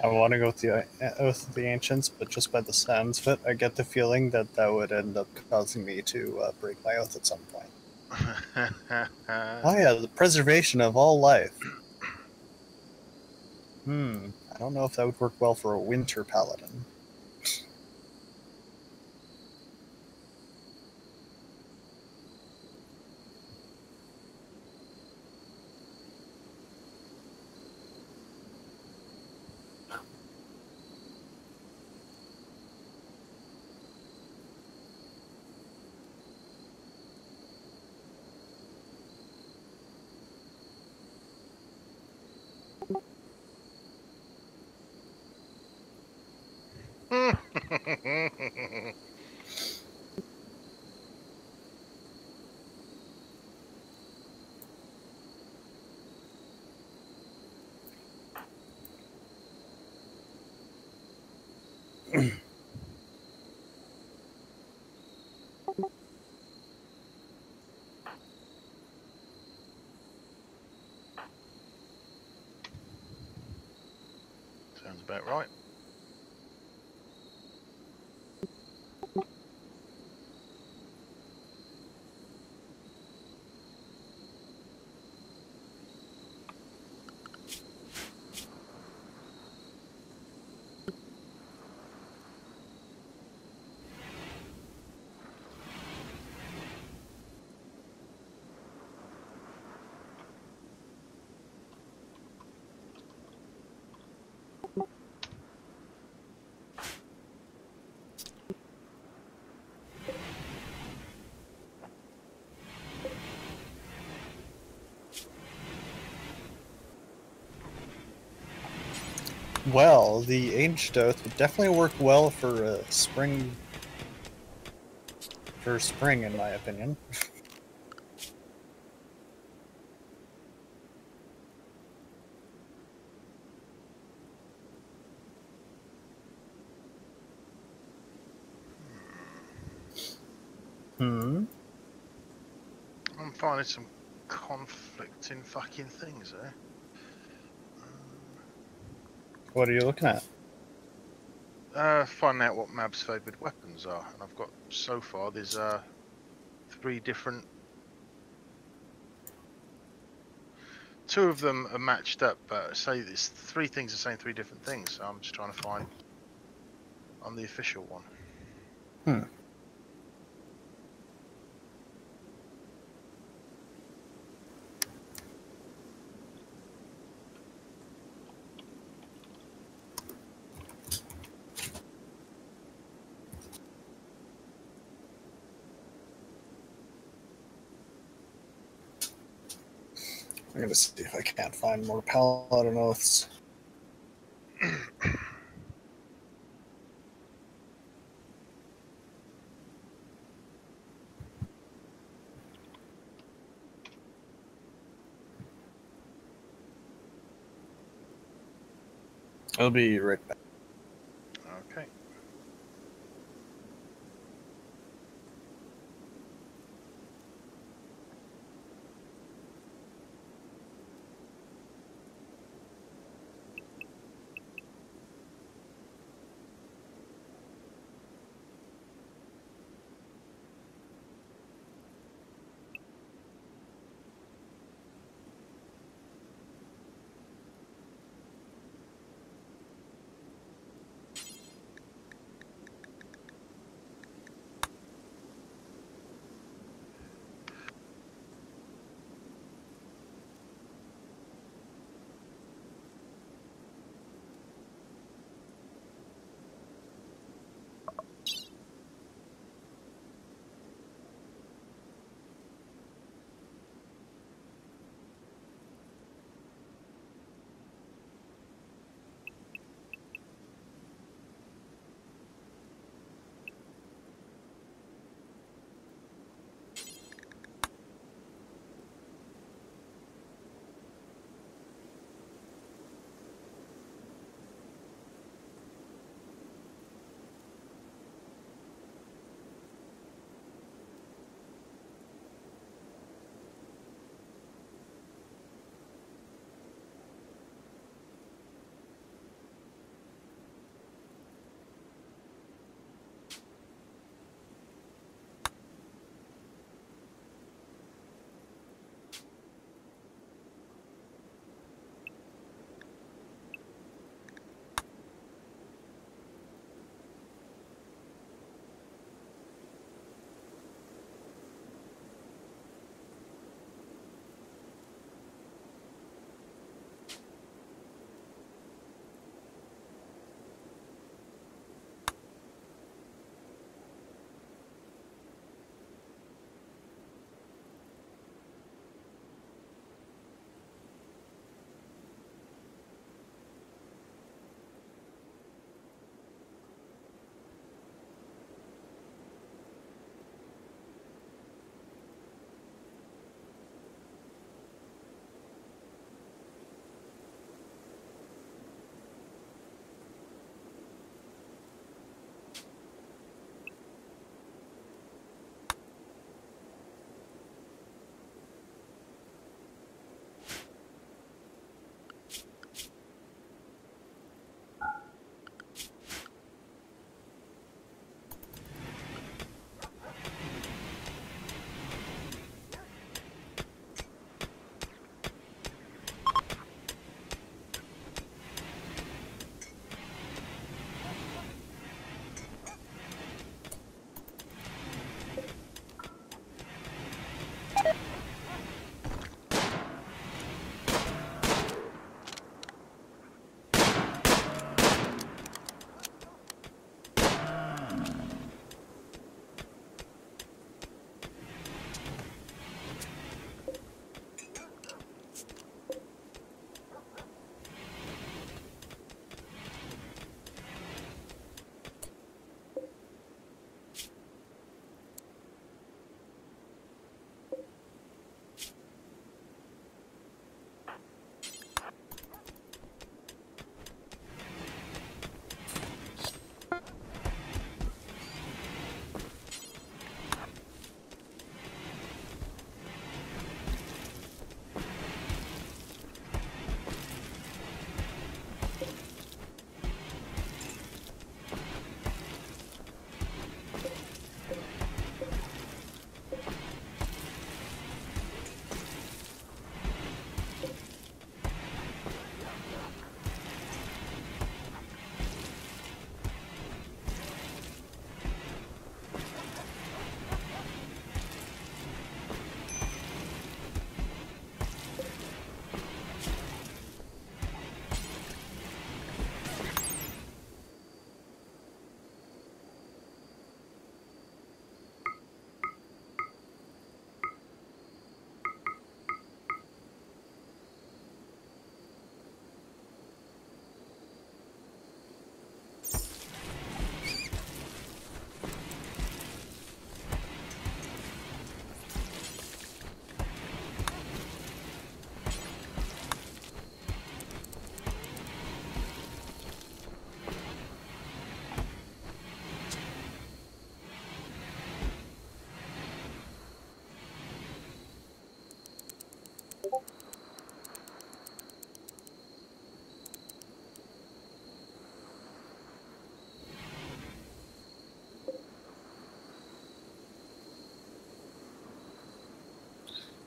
I want to go with the Oath of the Ancients, but just by the sounds of it, I get the feeling that that would end up causing me to break my oath at some point. Oh yeah, the preservation of all life. I don't know if that would work well for a winter paladin. Sounds about right. Well, the Aged Oath would definitely work well for spring. For spring, in my opinion. I'm finding some conflicting fucking things there. What are you looking at? Finding out what Mab's favoured weapons are, and I've got so far there's 3 different. 2 of them are matched up, but say there's 3 things are saying 3 different things. So I'm just trying to find. I'm the official one. I'm gonna see if I can't find more Paladin Oaths. I'll be right back. Okay.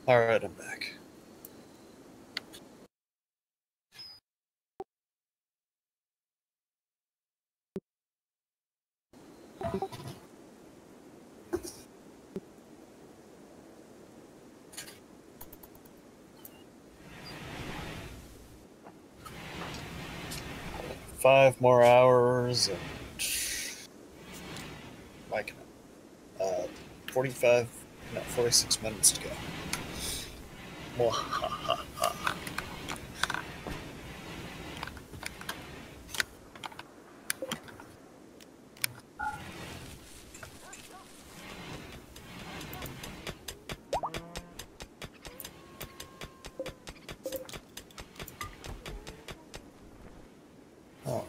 Alright, I'm back. Five more hours and like 45, no, 46 minutes to go. Mwahaha. Oh.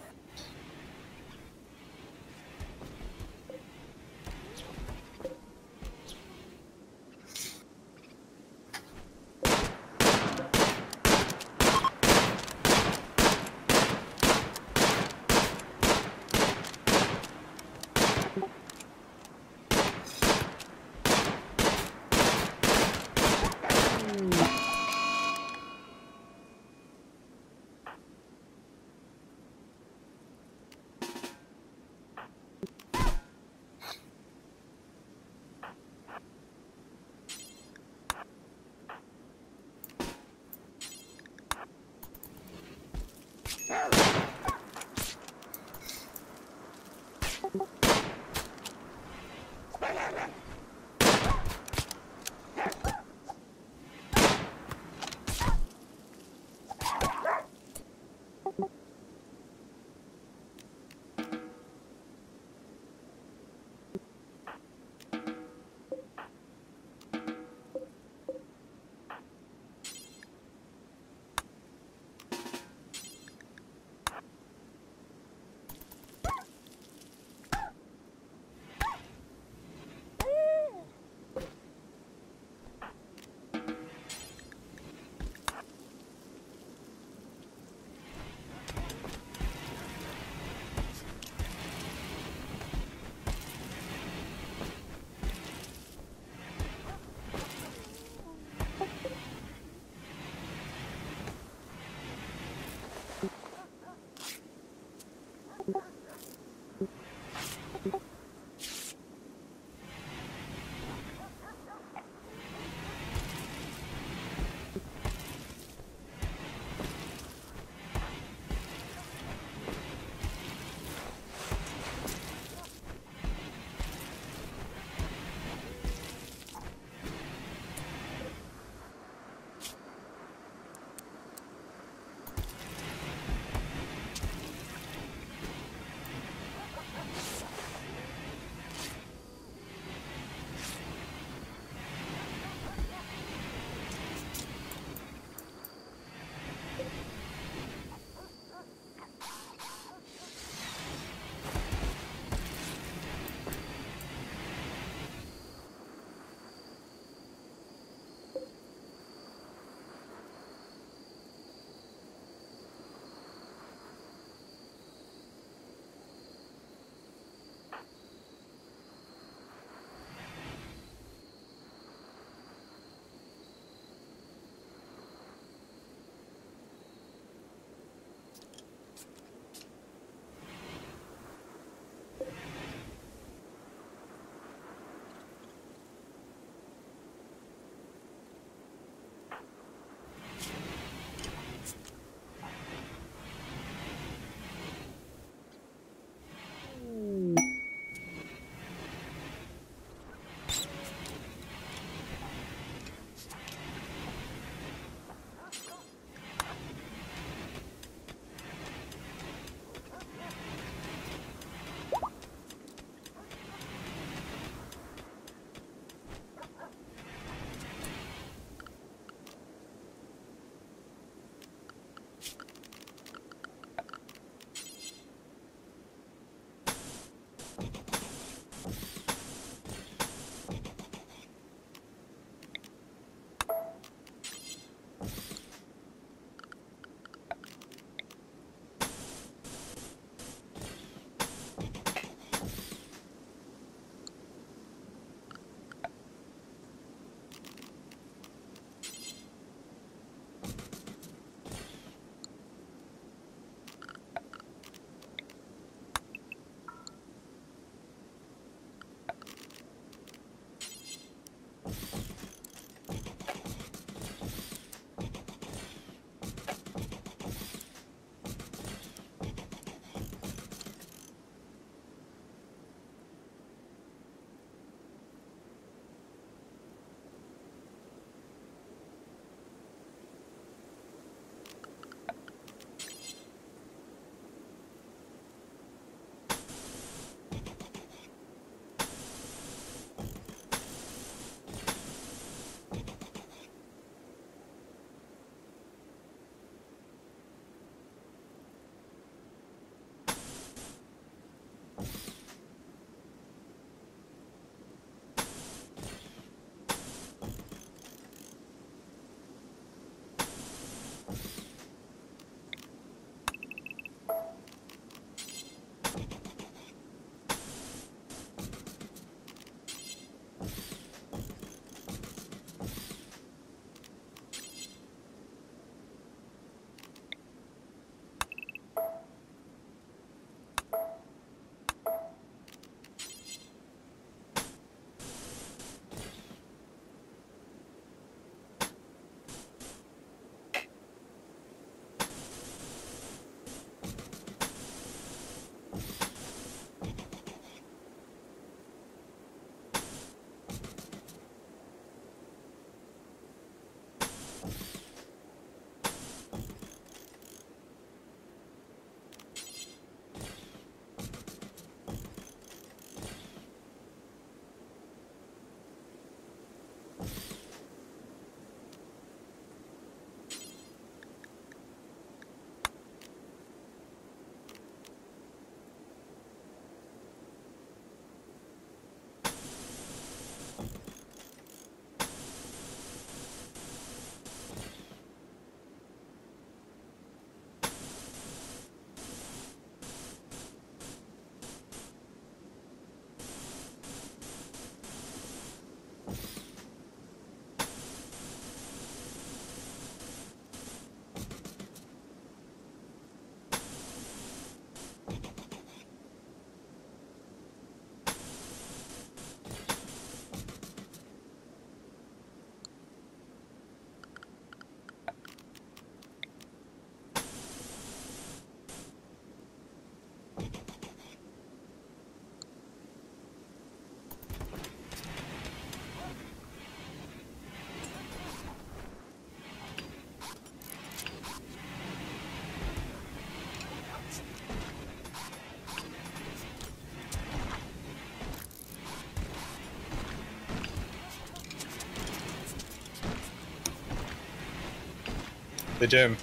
Hey Jim,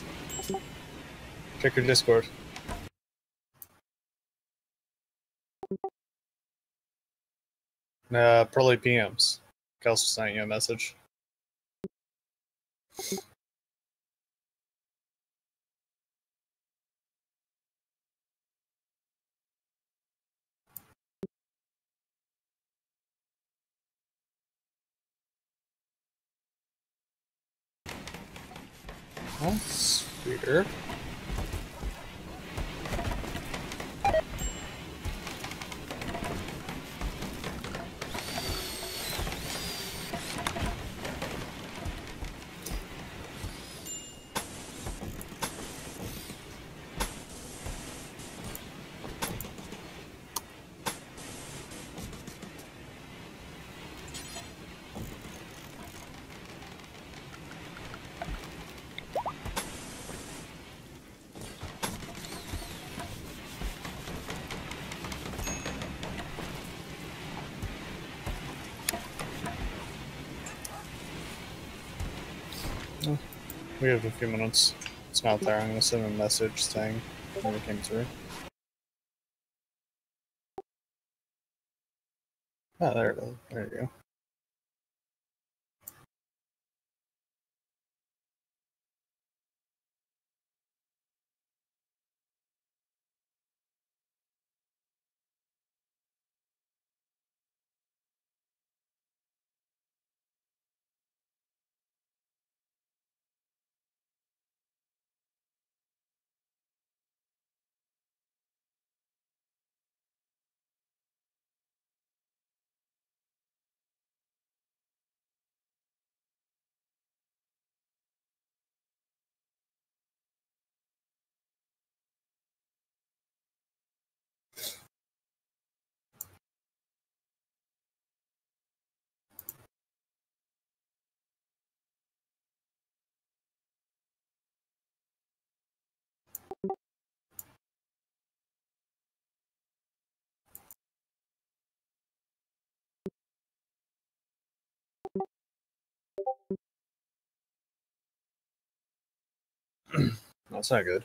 check your Discord. Probably PMs. Kels sent you a message. That's weird. We have a few minutes. It's not there. I'm gonna send him a message saying never came through. Ah, there it is. There you go. That's not good.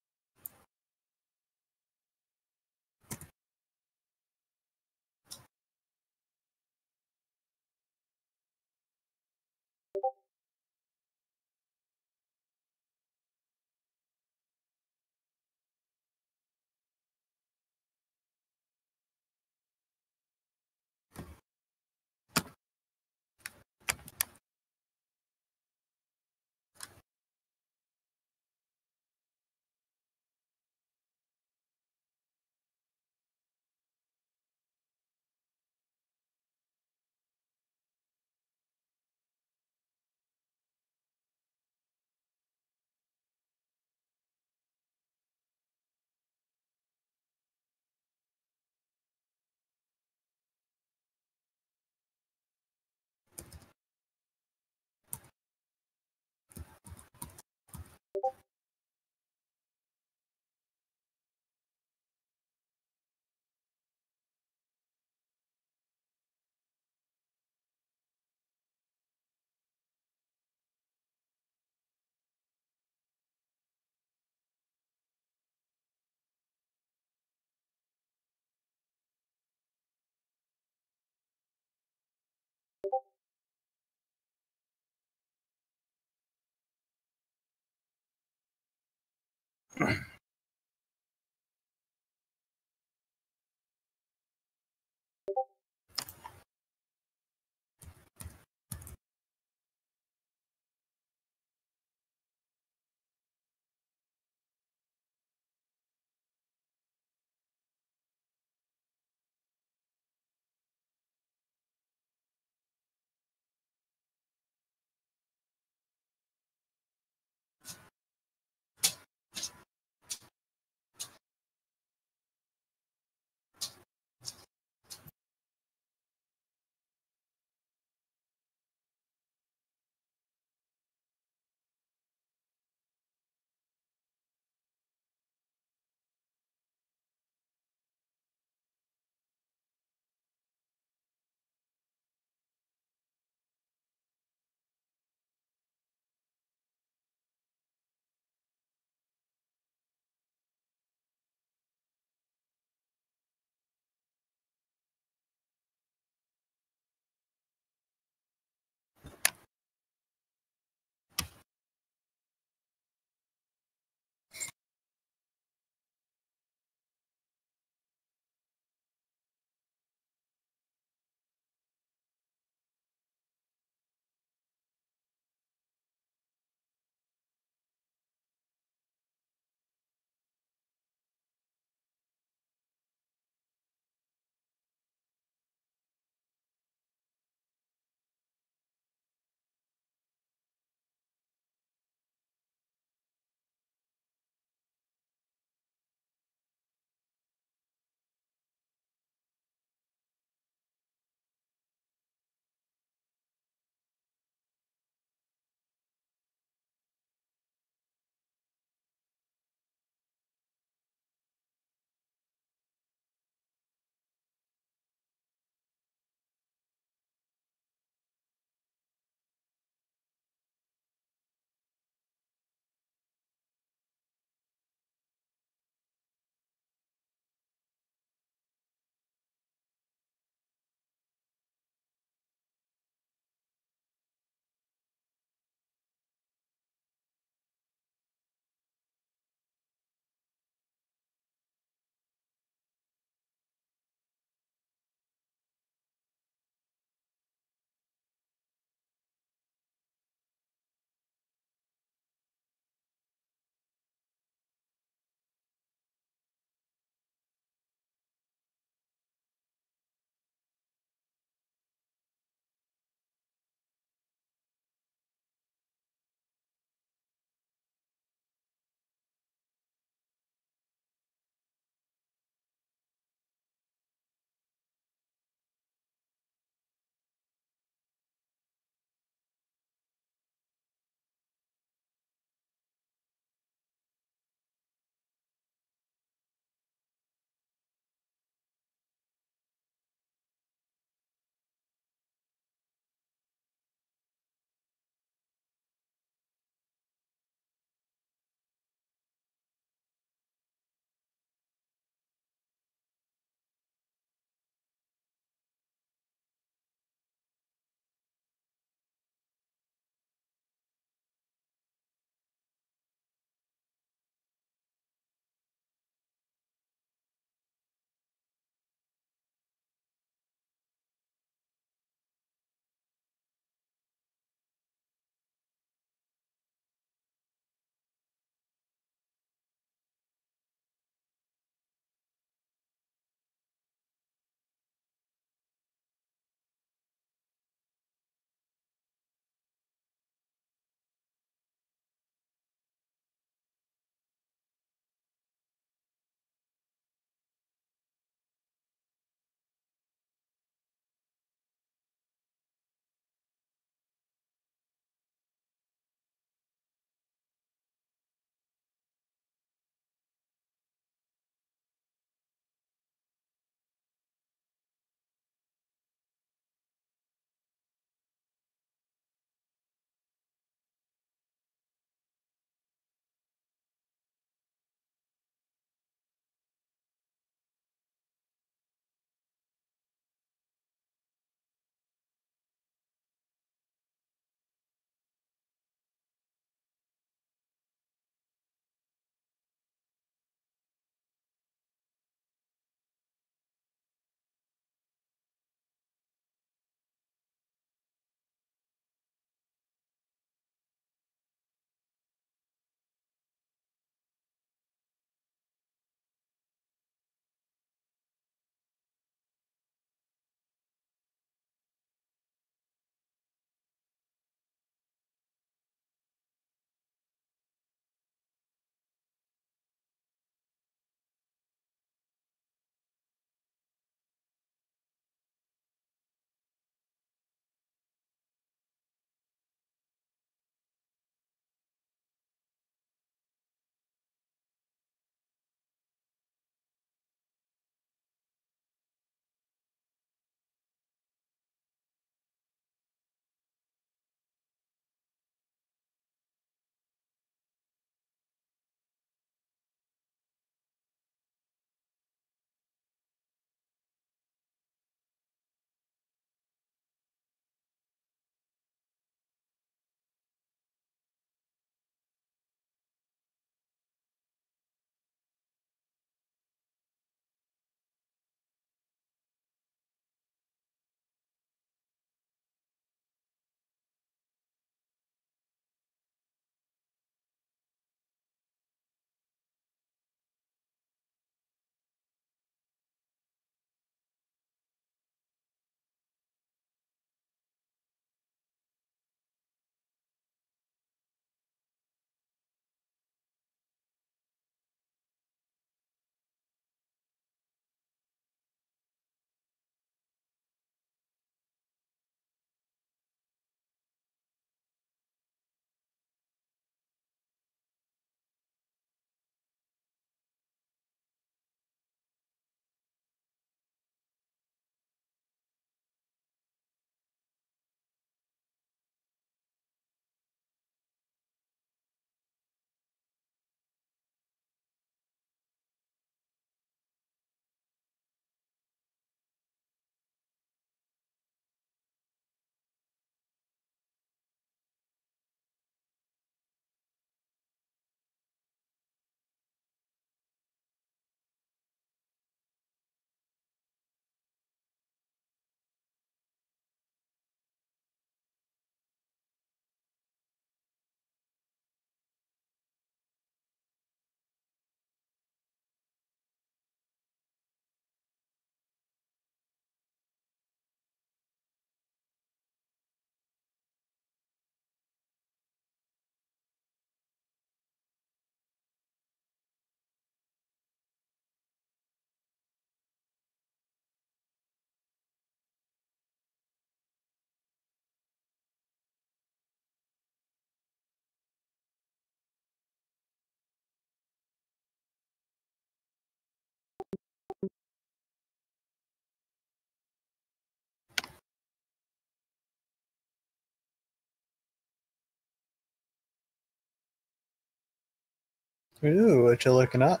Ooh, what you looking up?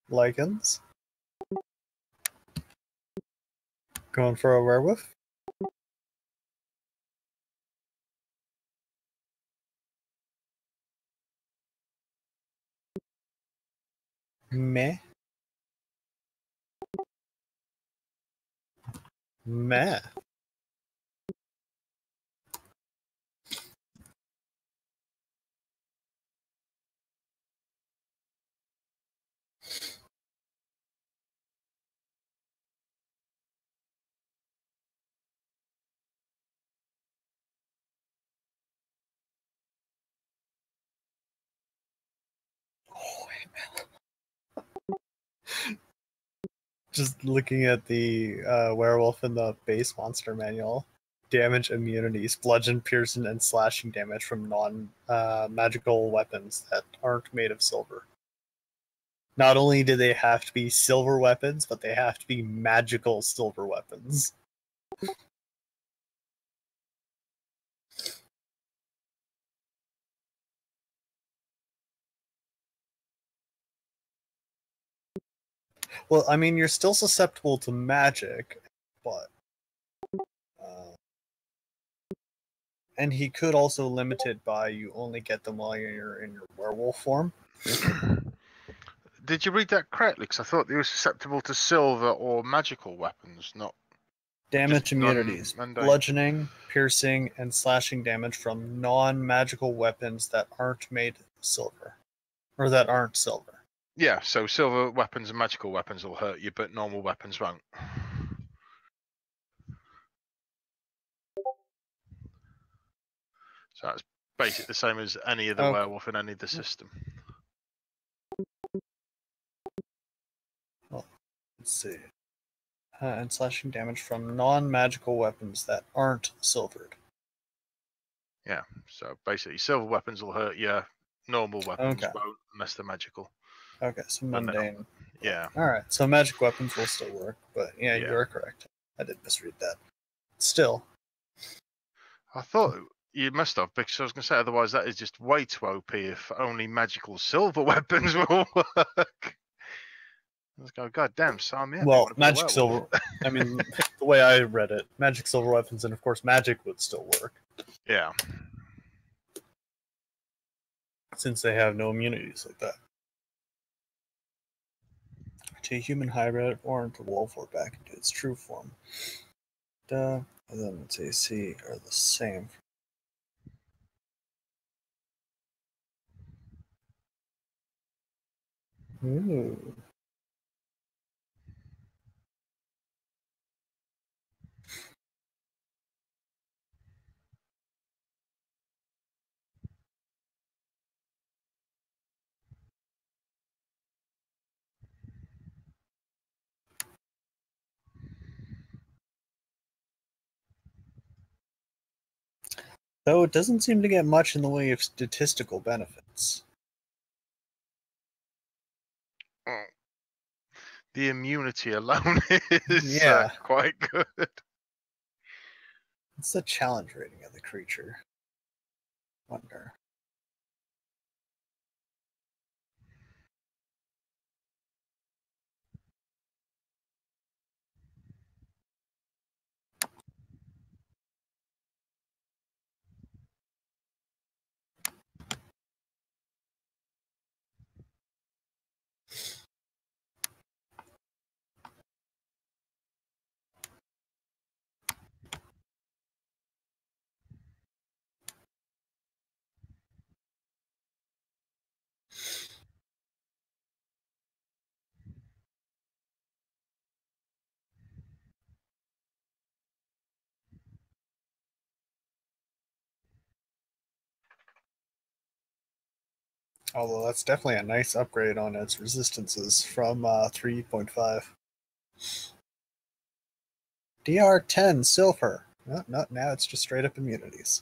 Lichens? Going for a werewolf? Meh. Meh. Just looking at the werewolf in the base monster manual. Damage immunities, bludgeon, piercing, and slashing damage from non-magical weapons that aren't made of silver. Not only do they have to be silver weapons, but they have to be magical silver weapons. Well, I mean, you're still susceptible to magic, but and he could also limit it by you only get them while you're in your werewolf form. Did you read that correctly? Because I thought they were susceptible to silver or magical weapons, not Damage immunities, non-mundane. bludgeoning, piercing, and slashing damage from non-magical weapons that aren't made silver. Or that aren't silver. Yeah, so silver weapons and magical weapons will hurt you, but normal weapons won't. So that's basically the same as any other werewolf in any of the system. Well, let's see. And slashing damage from non-magical weapons that aren't silvered. Yeah, so basically silver weapons will hurt you, normal weapons won't unless they're magical. Okay, so mundane. Yeah. Alright, so magic weapons will still work, but yeah, you're correct. I did misread that. Still. I thought you must have, because I was going to say, otherwise that is just way too OP if only magical silver weapons will work. Let's go, goddamn, Sam, yeah. Well, magic silver, I mean, the way I read it, magic silver weapons, and of course magic would still work. Yeah. Since they have no immunities like that. To a human hybrid or into wolf or back into its true form. And then its AC are the same. Ooh. Though it doesn't seem to get much in the way of statistical benefits. The immunity alone is quite good. What's the challenge rating of the creature? Wonder. Although that's definitely a nice upgrade on its resistances from 3.5. DR10 silver. No, now it's just straight up immunities.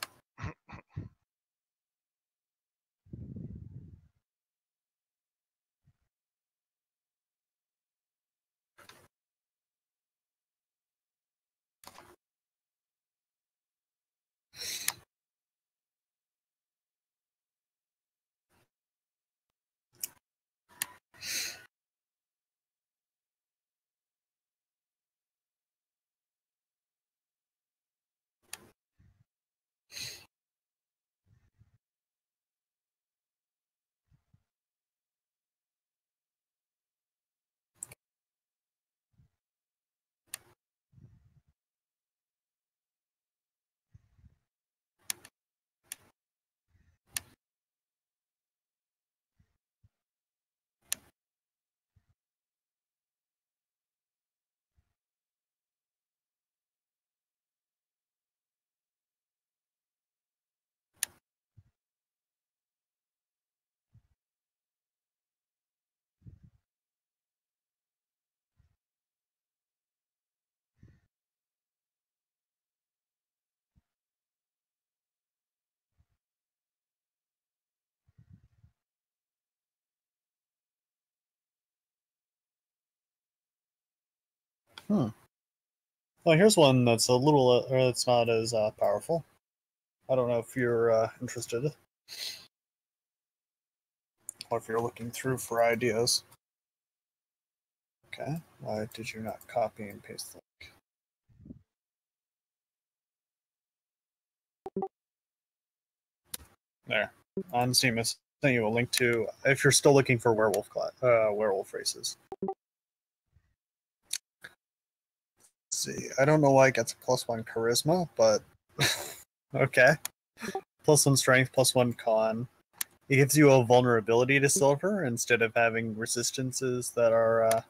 Well, here's one that's a little, or it's not as powerful. I don't know if you're interested, or if you're looking through for ideas. Okay, why did you not copy and paste the link? There, on Steam, I sent you a link to, if you're still looking for werewolf races. See, I don't know why it gets a +1 charisma, but okay. +1 strength, +1 con. It gives you a vulnerability to silver instead of having resistances that are,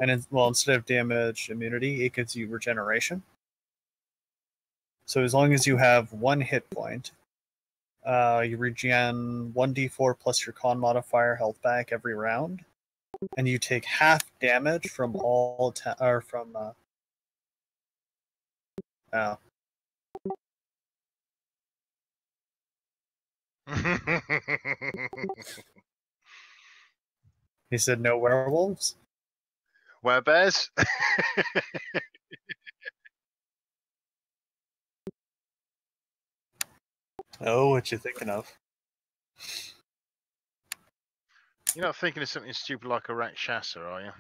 instead of damage immunity, it gives you regeneration. So as long as you have 1 hit point, you regen 1d4 plus your con modifier health back every round, and you take half damage from all oh. He said no werewolves? Werebears? Oh, what you thinking of? You're not thinking of something stupid like a Rakshasa, are you?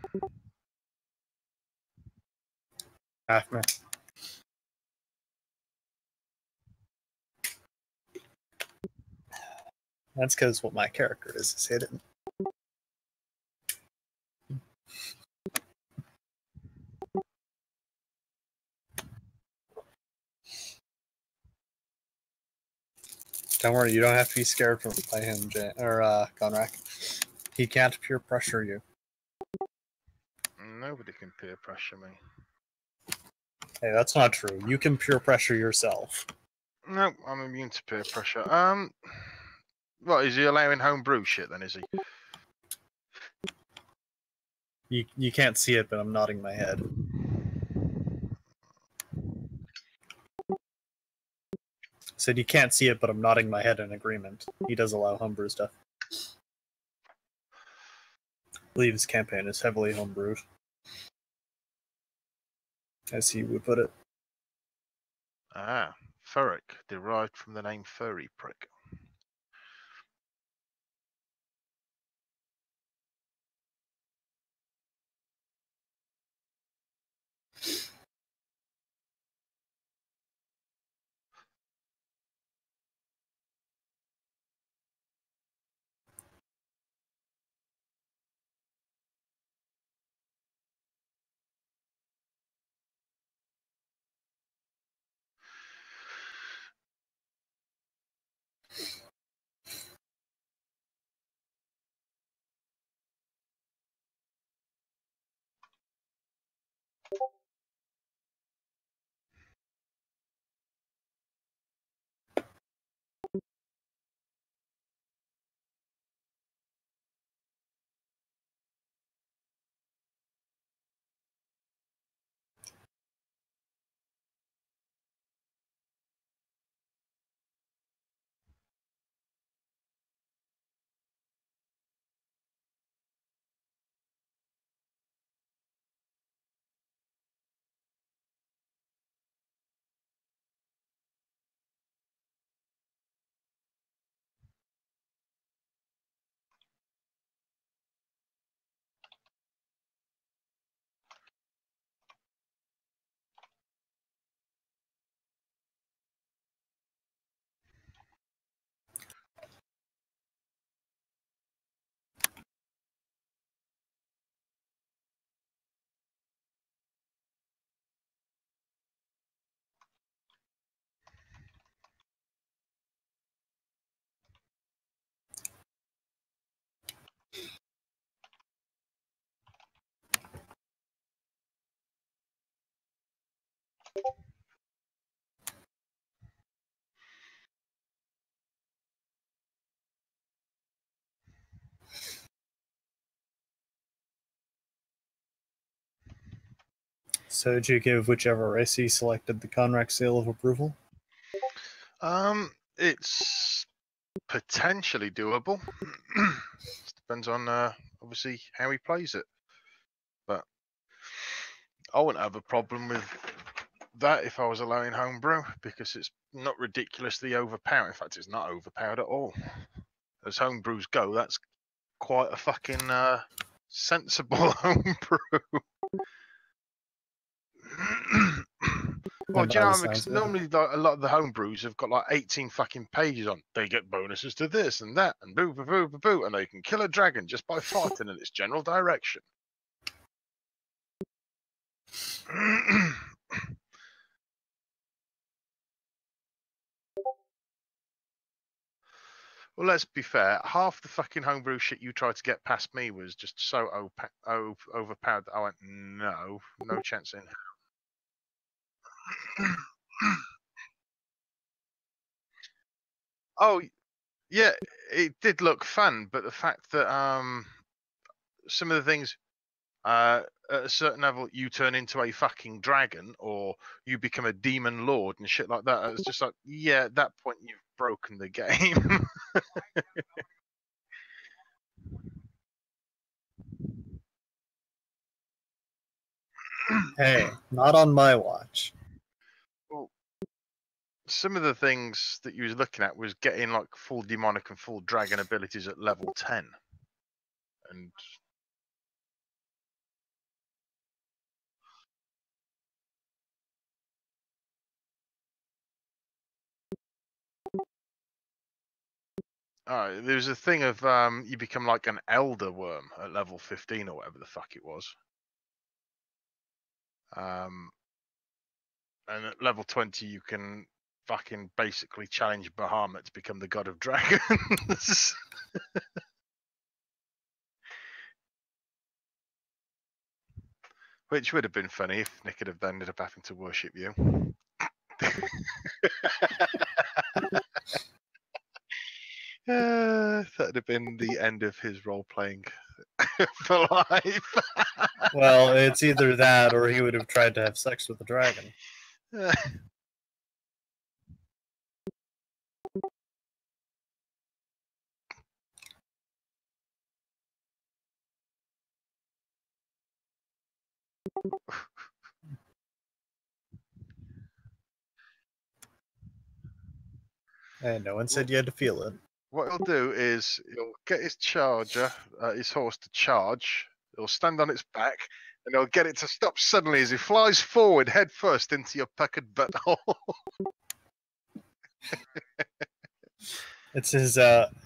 That's because what my character is hidden. Don't worry, you don't have to be scared by him, Gonrak. He can't peer pressure you. Nobody can peer pressure me. Hey, that's not true. You can peer pressure yourself. No, I'm immune to peer pressure. What, is he allowing homebrew shit then, is he? You can't see it, but I'm nodding my head. Said you can't see it, but I'm nodding my head in agreement. He does allow homebrew stuff. I believe his campaign is heavily homebrewed, as he would put it. Ah, furric, derived from the name furry prick. So did you give whichever race he selected the Conrack seal of approval? It's potentially doable. Depends on obviously how he plays it. But I wouldn't have a problem with that if I was allowing homebrew, because it's not ridiculously overpowered. In fact, it's not overpowered at all. As homebrews go, that's quite a fucking sensible homebrew. Well, do you know what I mean? 'Cause normally, like, a lot of the homebrews have got like 18 fucking pages on. They get bonuses to this and that, and boo, boo, boo, boo, boo, and they can kill a dragon just by farting in its general direction. Well, let's be fair. Half the fucking homebrew shit you tried to get past me was just so overpowered that I went, no chance in. Oh, yeah, it did look fun, but the fact that some of the things at a certain level you turn into a fucking dragon or you become a demon lord and shit like that, it's just like, yeah, at that point you've broken the game. Hey, not on my watch. Well, some of the things that you was looking at was getting like full demonic and full dragon abilities at level 10. And there's a thing of you become like an elder worm at level 15 or whatever the fuck it was. And at level 20 you can fucking basically challenge Bahamut to become the god of dragons. Which would have been funny if Nick had have ended up having to worship you. That'd have been the end of his role playing for life. Well, it's either that or he would have tried to have sex with the dragon. And no one said you had to feel it. What he'll do is he'll get his charger, his horse to charge. He'll stand on its back, and he'll get it to stop suddenly as he flies forward, head first, into your puckered butthole. It's his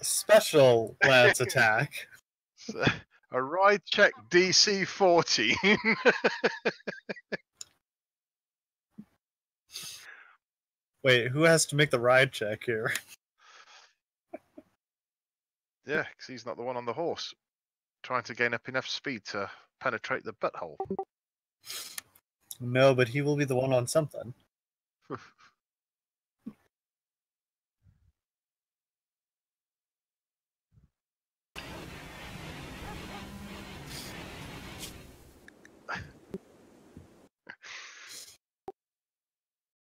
special lance attack. So, a ride check DC 14. Wait, who has to make the ride check here? Yeah, because he's not the one on the horse, trying to gain up enough speed to penetrate the butthole. No, but he will be the one on something.